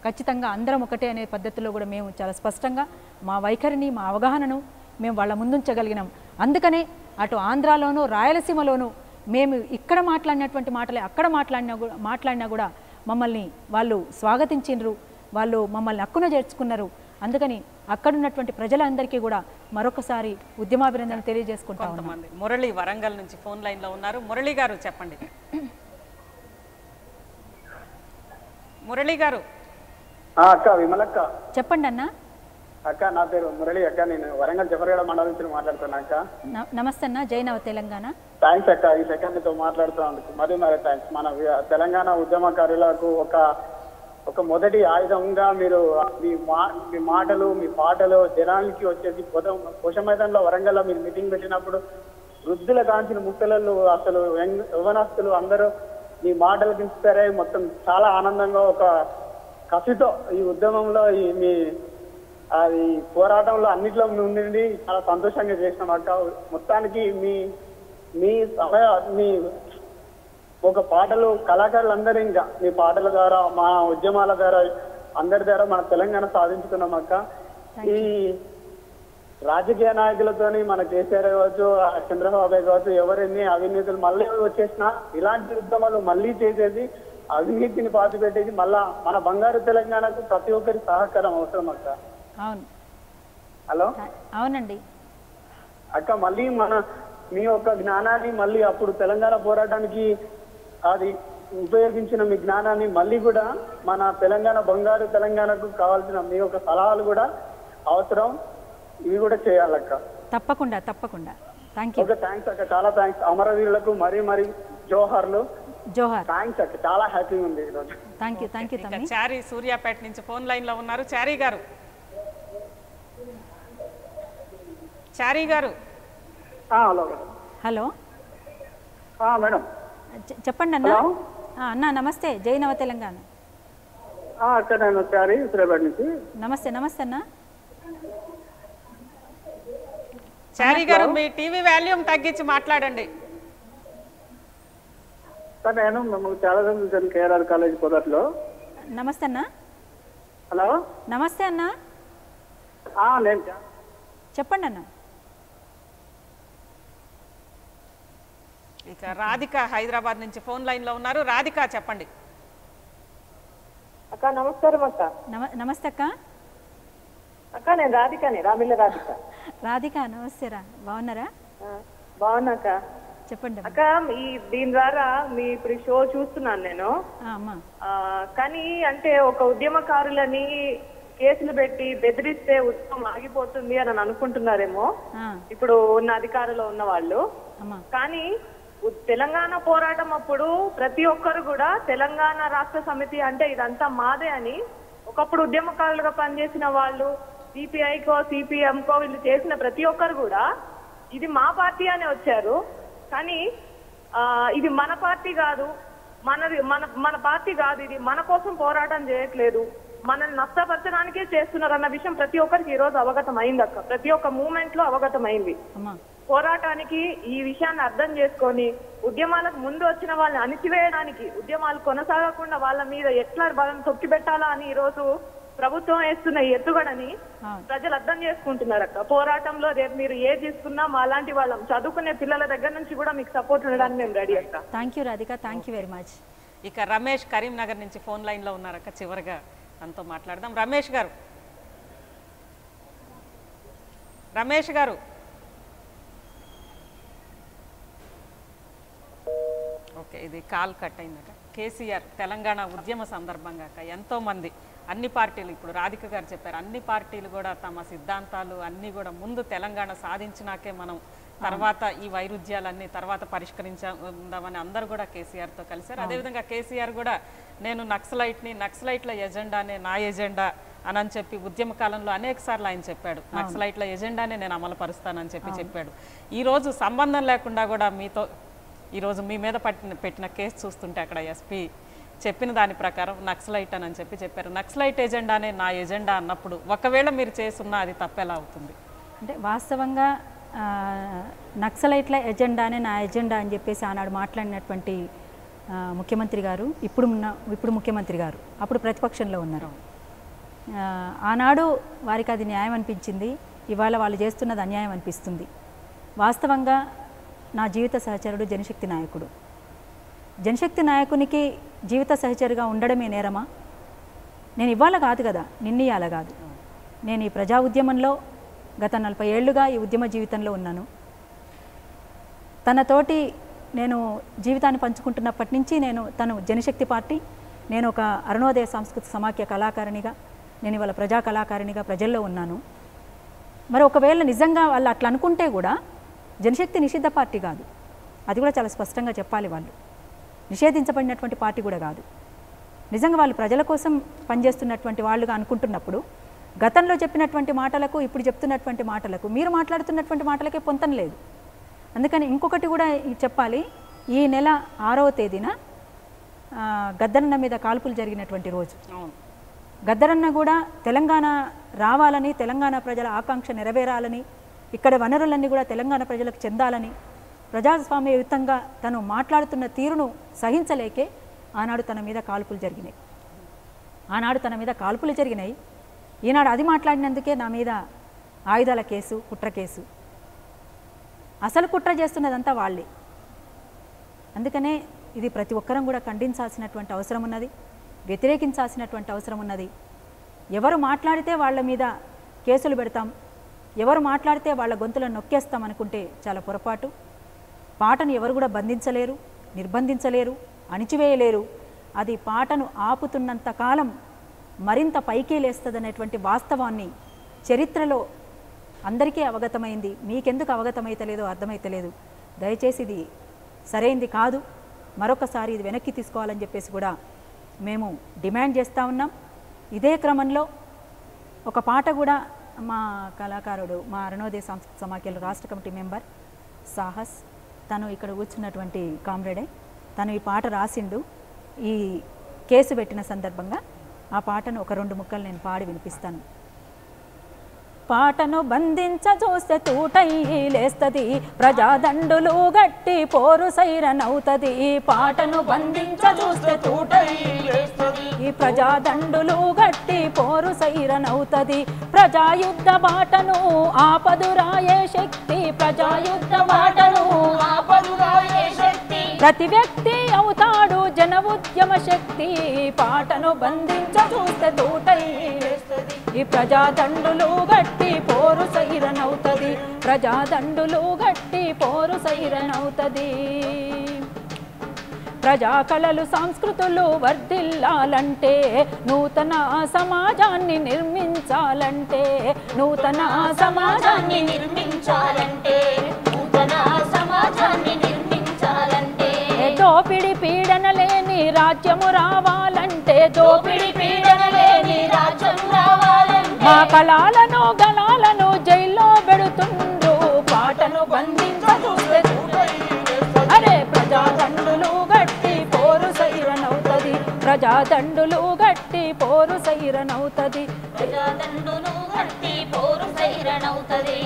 ఖచ్చితంగా అందరం ఒకటే అనే పద్ధతిలో కూడా మేము చాలా స్పష్టంగా మా వైఖరిని మా అవగాహనను మేము వాళ్ళ ముందుంచగలిగినాం. అందుకనే అటు ఆంధ్రాలోనూ రాయలసీమలోనూ మేము ఇక్కడ మాట్లాడినటువంటి మాటలే అక్కడ మాట్లాడినా కూడా మమ్మల్ని వాళ్ళు స్వాగతించిండ్రు, వాళ్ళు మమ్మల్ని హక్కున చేర్చుకున్నారు. అందుకని అక్కడున్నటువంటి ప్రజలందరికీ కూడా మరొకసారి ఉద్యమాభినందనలు తెలియజేసుకుంటా ఉన్నాం. మురళి వరంగల్ నుంచి ఫోన్ లైన్లో ఉన్నారు. మురళి గారు చెప్పండి. మురళి గారు. అక్క విమలక్క చెప్పండి అన్న. అక్క నా పేరు మురళి అక్క, నేను వరంగల్ జఫర్గఢ మండలం నుంచి మాట్లాడుతున్నా అక్క. నమస్తే అన్న, జైనవ తెలంగాణ. థ్యాంక్స్ అక్క, ఈ సెకండ్ తో మాట్లాడుతున్నందుకు మరి థ్యాంక్స్. మన తెలంగాణ ఉద్యమకారులకు ఒక మొదటి ఆయుధంగా మీరు మీ మాటలు మీ పాటలు జనానికి వచ్చేసి కోశమైదాన్లో వరంగల్లో మీరు మీటింగ్ పెట్టినప్పుడు వృద్ధుల కాంచిన ముక్కలు అసలు యవ్వనస్తులు అందరూ మీ మాటలు దించుతారే మొత్తం చాలా ఆనందంగా ఒక కసితో ఈ ఉద్యమంలో మీ అది పోరాటంలో అన్నిట్లో ఉండి చాలా సంతోషంగా చేసినాం అక్క. మొత్తానికి మీ ఒక పాటలు కళాకారులందరూ ఇంకా మీ పాటల ద్వారా మా ఉద్యమాల ద్వారా అందరి ద్వారా మన తెలంగాణ సాధించుకున్నాం అక్క. ఈ రాజకీయ నాయకులతోని మన కేసీఆర్ కావచ్చు చంద్రబాబు కావచ్చు ఎవరెన్ని అవినీతులు మళ్ళీ వచ్చేసినా ఇలాంటి ఉద్యమాలు మళ్ళీ చేసేసి అవినీతిని పాతిపెట్టేసి మళ్ళా మన బంగారు తెలంగాణకు ప్రతి ఒక్కరి సహకారం అవసరం అక్క. అవును. హలో. అవునండి అక్క, మళ్ళీ మీ యొక్క జ్ఞానాన్ని మళ్ళీ అప్పుడు తెలంగాణ పోరాటానికి అది ఉపయోగించిన మీ జ్ఞానాన్ని మళ్ళీ కూడా మన తెలంగాణ బంగారు తెలంగాణకు కావాల్సిన మీ యొక్క సలహాలు కూడా అవసరం, ఇవి కూడా చేయాలక్క. తప్పకుండా తప్పకుండా. Thank you. థ్యాంక్స్ అక్క, చాలా థ్యాంక్స్. అమరవీరులకు మరీ జోహార్లు. జోహార్. థ్యాంక్స్ అక్క, చాలా హ్యాపీగా ఉంది ఈరోజు. Thank you. Thank you. Chari Suryapet నుంచి ఫోన్ లైన్ లో ఉన్నారు. చారి గారు. చారి గారు. హలో. హలో మేడం చెప్పండి అన్న. అన్న నమస్తే, జైనవ తెలంగాణ. అక్క నేను చారి సూర్యాపేట నుంచి. నమస్తే. నమస్తే అన్న. చారి గారు మీ టీవీ వాల్యూమ్ తగ్గించి మాట్లాడండి. నేను చాలా రోజులు కేఆర్ఆర్ కాలేజ్ పొదట్లో. నమస్తే అన్న. హలో. నమస్తే అన్న. చెప్పండి అన్న. ఇక రాధిక హైదరాబాద్ నుంచి ఫోన్ లైన్ లో ఉన్నారు. రాధిక చెప్పండి. అక్క నమస్కారం అక్క. నమస్తే అక్క. అక్క నేను రాధికని, రామిల్ల రాధిక. రాధిక నమస్తే రా, బాగున్నారా? బాగున్నాక. చెప్పండి అక్క. దీని ద్వారా మీ ఇప్పుడు షో చూస్తున్నాను నేను. కానీ అంటే ఒక ఉద్యమకారులని కేసులు పెట్టి బెదిరిస్తే ఉద్యమం ఆగిపోతుంది అని అనుకుంటున్నారేమో ఇప్పుడు ఉన్న అధికారంలో ఉన్న వాళ్ళు. కానీ తెలంగాణ పోరాటం అప్పుడు ప్రతి ఒక్కరు కూడా తెలంగాణ రాష్ట్ర సమితి అంటే ఇదంతా మాదే అని ఒకప్పుడు ఉద్యమకారులుగా పనిచేసిన వాళ్ళు సిపిఐకో సిపిఎంకో వీళ్ళు చేసిన ప్రతి ఒక్కరు కూడా ఇది మా పార్టీ అనే వచ్చారు. కానీ ఇది మన పార్టీ కాదు, మన పార్టీ కాదు, ఇది మన కోసం పోరాటం చేయట్లేదు, మనల్ని నష్టపరచడానికే చేస్తున్నారు అన్న విషయం ప్రతి ఒక్కరికి ఈ రోజు అవగతం అయింది అక్క. ప్రతి ఒక్క మూమెంట్ లో అవగతం అయింది. పోరాటానికి ఈ విషయాన్ని అర్థం చేసుకొని ఉద్యమాలకు ముందు వచ్చిన వాళ్ళని అణిచివేయడానికి, ఉద్యమాలు కొనసాగకుండా వాళ్ళ మీద ఎట్లా బలం తొక్కి పెట్టాలా అని ఈ రోజు ప్రభుత్వం వేస్తున్న ఎత్తుగడని ప్రజలు అర్థం చేసుకుంటున్నారు అక్క. పోరాటంలో రేపు మీరు ఏ తీసుకున్నా మా లాంటి వాళ్ళం చదువుకునే పిల్లల దగ్గర నుంచి కూడా మీకు సపోర్ట్ ఉండడానికి మేము రెడీ అక్క. Thank you Radhika, thank you very much. ఇక రమేష్ కరీంనగర్ నుంచి ఫోన్ లైన్ లో ఉన్నారక్క. చివరిగా తనతో మాట్లాడదాం. రమేష్ గారు. రమేష్ గారు. ఓకే, ఇది కాల్ కట్ అయిందట. కేసీఆర్ తెలంగాణ ఉద్యమ సందర్భంగా ఎంతోమంది అన్ని పార్టీలు, ఇప్పుడు రాధిక గారు చెప్పారు, అన్ని పార్టీలు కూడా తమ సిద్ధాంతాలు అన్నీ కూడా ముందు తెలంగాణ సాధించినాకే మనం తర్వాత ఈ వైరుధ్యాలన్నీ తర్వాత పరిష్కరించామని అందరూ కూడా కేసీఆర్తో కలిశారు. అదేవిధంగా కేసీఆర్ కూడా నేను నక్సలైట్ల ఎజెండానే నా ఎజెండా అని చెప్పి ఉద్యమ కాలంలో అనేక సార్లు ఆయన చెప్పాడు. నక్సలైట్ల ఎజెండానే నేను అమలు పరుస్తానని చెప్పాడు. ఈరోజు సంబంధం లేకుండా కూడా మీతో ఈరోజు మీ మీద పెట్టిన కేసు చూస్తుంటే అక్కడ ఎస్పీ చెప్పిన దాని ప్రకారం నక్సలైట్ అని చెప్పారు. నక్సలైట్ ఎజెండానే నా ఎజెండా అన్నప్పుడు ఒకవేళ మీరు చేస్తున్నా అది తప్పెలా అవుతుంది? అంటే వాస్తవంగా నక్సలైట్ల ఎజెండానే నా ఎజెండా అని చెప్పేసి ఆనాడు మాట్లాడినటువంటి ముఖ్యమంత్రి గారు, ఇప్పుడు ముఖ్యమంత్రి గారు అప్పుడు ప్రతిపక్షంలో ఉన్నారు. ఆనాడు వారికి అది న్యాయం అనిపించింది, ఇవాళ వాళ్ళు చేస్తున్నది అన్యాయం అనిపిస్తుంది. వాస్తవంగా నా జీవిత సహచరుడు జనశక్తి నాయకుడు. జనశక్తి నాయకునికి జీవిత సహచరుగా ఉండడమే నేరమా? నేను ఇవాళ కాదు కదా, నిన్నీయాల కాదు, నేను ఈ ప్రజా ఉద్యమంలో గత 40 ఏళ్లుగా ఈ ఉద్యమ జీవితంలో ఉన్నాను. తనతోటి నేను జీవితాన్ని పంచుకుంటున్నప్పటి నుంచి తను జనశక్తి పార్టీ, నేను ఒక అరుణోదయ సాంస్కృతిక సమాఖ్య కళాకారిణిగా, నేను ఇవాళ ప్రజా కళాకారిణిగా ప్రజల్లో ఉన్నాను. మరి ఒకవేళ నిజంగా వాళ్ళు అట్లా అనుకుంటే కూడా జనశక్తి నిషిద్ధ పార్టీ కాదు, అది కూడా చాలా స్పష్టంగా చెప్పాలి. వాళ్ళు నిషేధించబడినటువంటి పార్టీ కూడా కాదు. నిజంగా వాళ్ళు ప్రజల కోసం పనిచేస్తున్నటువంటి వాళ్ళుగా అనుకుంటున్నప్పుడు గతంలో చెప్పినటువంటి మాటలకు ఇప్పుడు చెప్తున్నటువంటి మాటలకు, మీరు మాట్లాడుతున్నటువంటి మాటలకే పొంతం లేదు. అందుకని ఇంకొకటి కూడా చెప్పాలి, ఈ నెల 6వ తేదీన గద్దరన్న మీద కాల్పులు జరిగినటువంటి రోజు. గద్దరన్న కూడా తెలంగాణ రావాలని, తెలంగాణ ప్రజల ఆకాంక్ష నెరవేరాలని, ఇక్కడ వనరులన్నీ కూడా తెలంగాణ ప్రజలకు చెందాలని ప్రజాస్వామ్యయుతంగా తను మాట్లాడుతున్న తీరును సహించలేకే ఆనాడు తన మీద కాల్పులు జరిగినాయి. ఈనాడు అది మాట్లాడినందుకే నా మీద ఆయుధాల కేసు, కుట్ర కేసు. అసలు కుట్ర చేస్తున్నదంతా వాళ్ళే. అందుకనే ఇది ప్రతి ఒక్కరం కూడా ఖండించాల్సినటువంటి అవసరం ఉన్నది, వ్యతిరేకించాల్సినటువంటి అవసరం ఉన్నది. ఎవరు మాట్లాడితే వాళ్ళ మీద కేసులు పెడతాం, ఎవరు మాట్లాడితే వాళ్ళ గొంతులను నొక్కేస్తాం అనుకుంటే చాలా పొరపాటు. పాటను ఎవరు కూడా బంధించలేరు, నిర్బంధించలేరు, అణిచివేయలేరు. అది పాటను ఆపుతున్నంత కాలం మరింత పైకి లేస్తుందనేటువంటి వాస్తవాన్ని చరిత్రలో అందరికీ అవగతమైంది. మీకెందుకు అవగతమైతలేదో అర్థమైతలేదు. దయచేసి ఇది సరైంది కాదు, మరొకసారి ఇది వెనక్కి తీసుకోవాలని చెప్పేసి కూడా మేము డిమాండ్ చేస్తూ ఉన్నాం. ఇదే క్రమంలో ఒక పాట కూడా మా కళాకారుడు, మా అరుణోదయ సాంస్కృతిక సమాఖ్యలో రాష్ట్ర కమిటీ మెంబర్ సాహస్, తను ఇక్కడ కూర్చున్నటువంటి కామ్రేడే, తను ఈ పాట రాసిండు. ఈ కేసు పెట్టిన సందర్భంగా ఆ పాటను ఒక 2 ముక్కలు నేను పాడి వినిపిస్తాను. పాటను బంధించ చూస్తే తూటయ్యి లేస్తది, ప్రజాదండులు గట్టి పోరు సైరనవుతది. పాటను బంధించ చూస్తే తూటయ్యి లేస్తది, ఈ ప్రజాదండులు గట్టి పోరు సైరనవుతది. ప్రజాయుద్ధ బాటను ఆపదురాయే శక్తి, ప్రజాయుద్ధ బాటను ఆపదురాయే శక్తి, ప్రతి వ్యక్తి అవుతాడు జన ఉద్యమ శక్తి. పాటను బంధించ చూస్తే తూటయ్యి లేస్తది, ఈ ప్రజాదండులు గట్టి పోరు సైరనవుతది, ప్రజాదండులు గట్టి పోరు సైరనవుతది. ప్రజా కళలు సంస్కృతులు వర్ధిల్లాలంటే, నూతన సమాజాన్ని నిర్మించాలంటే, నూతన సమాజాన్ని నిర్మించాలంటే, నూతన సమాజాన్ని నిర్మించాలంటే, దోపిడి పీడన లేని రాజ్యము రావాలంటే, దోపిడి పీడన లేని రాజ్యం రావాలంటే, మా కళాలను గణాలను జైల్లో పెడుతుండ్రు. పాటను బంధించ చూస్తే అరే ప్రజాదండులు గట్టి పోరు సైరనవుతది, ప్రజాదండులు గట్టి పోరు సైరనవుతది, ప్రజాదండులు గట్టి పోరు సైరనవుతది.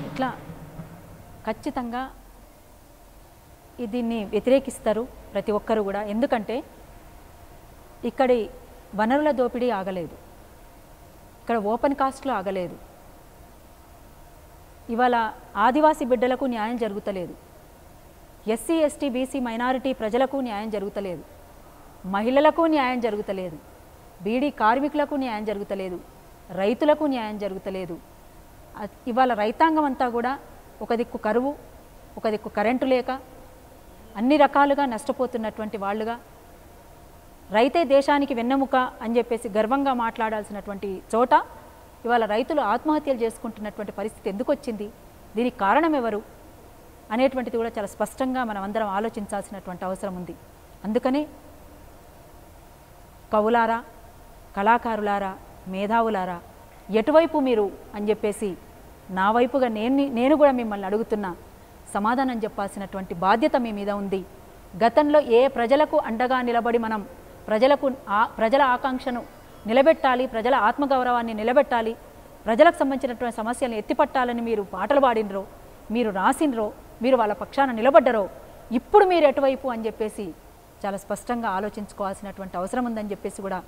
ఇట్లా ఖచ్చితంగా దీన్ని వ్యతిరేకిస్తారు ప్రతి ఒక్కరు కూడా. ఎందుకంటే ఇక్కడి వనరుల దోపిడీ ఆగలేదు, ఇక్కడ ఓపెన్ కాస్ట్లో ఆగలేదు. ఇవాళ ఆదివాసీ బిడ్డలకు న్యాయం జరుగుతలేదు, ఎస్సీ ఎస్టీ బీసీ మైనారిటీ ప్రజలకు న్యాయం జరుగుతలేదు, మహిళలకు న్యాయం జరుగుతలేదు, బీడీ కార్మికులకు న్యాయం జరుగుతలేదు, రైతులకు న్యాయం జరుగుతలేదు. ఇవాళ రైతాంగం అంతా కూడా ఒక దిక్కు కరువు, ఒక దిక్కు కరెంటు లేక అన్ని రకాలుగా నష్టపోతున్నటువంటి వాళ్ళుగా, రైతే దేశానికి వెన్నెముక అని చెప్పేసి గర్వంగా మాట్లాడాల్సినటువంటి చోట ఇవాళ రైతులు ఆత్మహత్యలు చేసుకుంటున్నటువంటి పరిస్థితి ఎందుకు వచ్చింది, దీనికి కారణం ఎవరు అనేటువంటిది కూడా చాలా స్పష్టంగా మనం అందరం ఆలోచించాల్సినటువంటి అవసరం ఉంది. అందుకనే కవులారా, కళాకారులారా, మేధావులారా, ఎటువైపు మీరు అని చెప్పేసి నా వైపుగా నేను కూడా మిమ్మల్ని అడుగుతున్నా. సమాధానం చెప్పాల్సినటువంటి బాధ్యత మీ మీద ఉంది. గతంలో ఏ ప్రజలకు అండగా నిలబడి మనం ప్రజల ఆకాంక్షను నిలబెట్టాలి, ప్రజల ఆత్మగౌరవాన్ని నిలబెట్టాలి, ప్రజలకు సంబంధించినటువంటి సమస్యలను ఎత్తిపట్టాలని మీరు పాటలు పాడినరో, మీరు రాసినరో, మీరు వాళ్ళ పక్షాన నిలబడ్డరో, ఇప్పుడు మీరు ఎటువైపు అని చెప్పేసి చాలా స్పష్టంగా ఆలోచించుకోవాల్సినటువంటి అవసరం ఉందని చెప్పేసి కూడా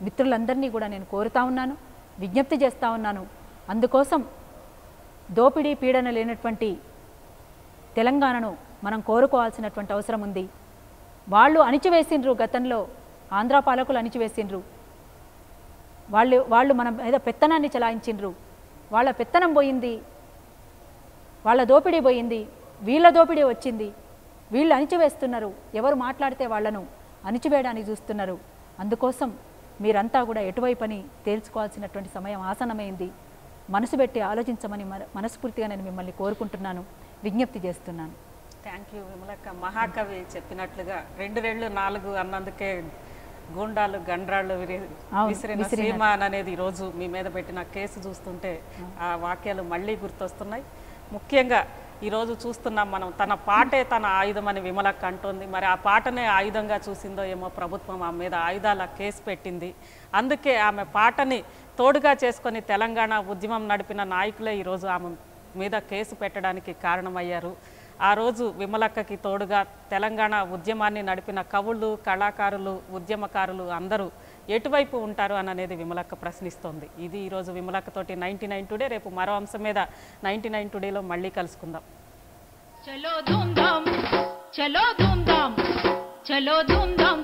మిత్రులందరినీ కూడా నేను కోరుతా ఉన్నాను, విజ్ఞప్తి చేస్తూ ఉన్నాను. అందుకోసం దోపిడీ పీడన లేనటువంటి తెలంగాణను మనం కోరుకోవాల్సినటువంటి అవసరం ఉంది. వాళ్ళు అణిచివేసిండ్రు, గతంలో ఆంధ్ర పాలకులు అణిచివేసిండ్రు, వాళ్ళు మన ఏదో పెత్తనాన్ని చలాయించిండ్రు. వాళ్ళ పెత్తనం పోయింది, వాళ్ళ దోపిడీ పోయింది, వీళ్ళ దోపిడీ వచ్చింది. వీళ్ళు అణిచివేస్తున్నారు, ఎవరు మాట్లాడితే వాళ్ళను అణిచివేయడానికి చూస్తున్నారు. అందుకోసం మీరంతా కూడా ఎటువైపని తేల్చుకోవాల్సినటువంటి సమయం ఆసన్నమైంది. మనసు పెట్టి ఆలోచించమని మనస్ఫూర్తిగా నేను మిమ్మల్ని కోరుకుంటున్నాను, విజ్ఞప్తి చేస్తున్నాను. Thank you Vimalakka. మహాకవి చెప్పినట్లుగా 2 రెళ్ళు 4 అన్నందుకే గూండాలు గండ్రాళ్ళు విసిరిన శ్రీమాన్ అనేది ఈరోజు మీ మీద పెట్టిన కేసు చూస్తుంటే ఆ వాక్యాలు మళ్ళీ గుర్తొస్తున్నాయి. ముఖ్యంగా ఈరోజు చూస్తున్నాం మనం, తన పాటే తన ఆయుధం అని విమలక్క అంటోంది. మరి ఆ పాటనే ఆయుధంగా చూసిందో ఏమో ప్రభుత్వం ఆమె మీద ఆయుధాల కేసు పెట్టింది. అందుకే ఆమె పాటని తోడుగా చేసుకొని తెలంగాణ ఉద్యమం నడిపిన నాయకులే ఈరోజు ఆమె మీద కేసు పెట్టడానికి కారణమయ్యారు. ఆ రోజు విమలక్కకి తోడుగా తెలంగాణ ఉద్యమాన్ని నడిపిన కవులు, కళాకారులు, ఉద్యమకారులు అందరూ ఎటువైపు ఉంటారు అని అనేది విమలక్క ప్రశ్నిస్తోంది. ఇది ఈరోజు విమలక్కతోటి 99 టుడే. రేపు మరో అంశం మీద 99 టుడేలో మళ్ళీ కలుసుకుందాం. చలో ధూమ్ ధామ్, చలో ధూమ్ ధామ్, చలో ధూమ్ ధామ్.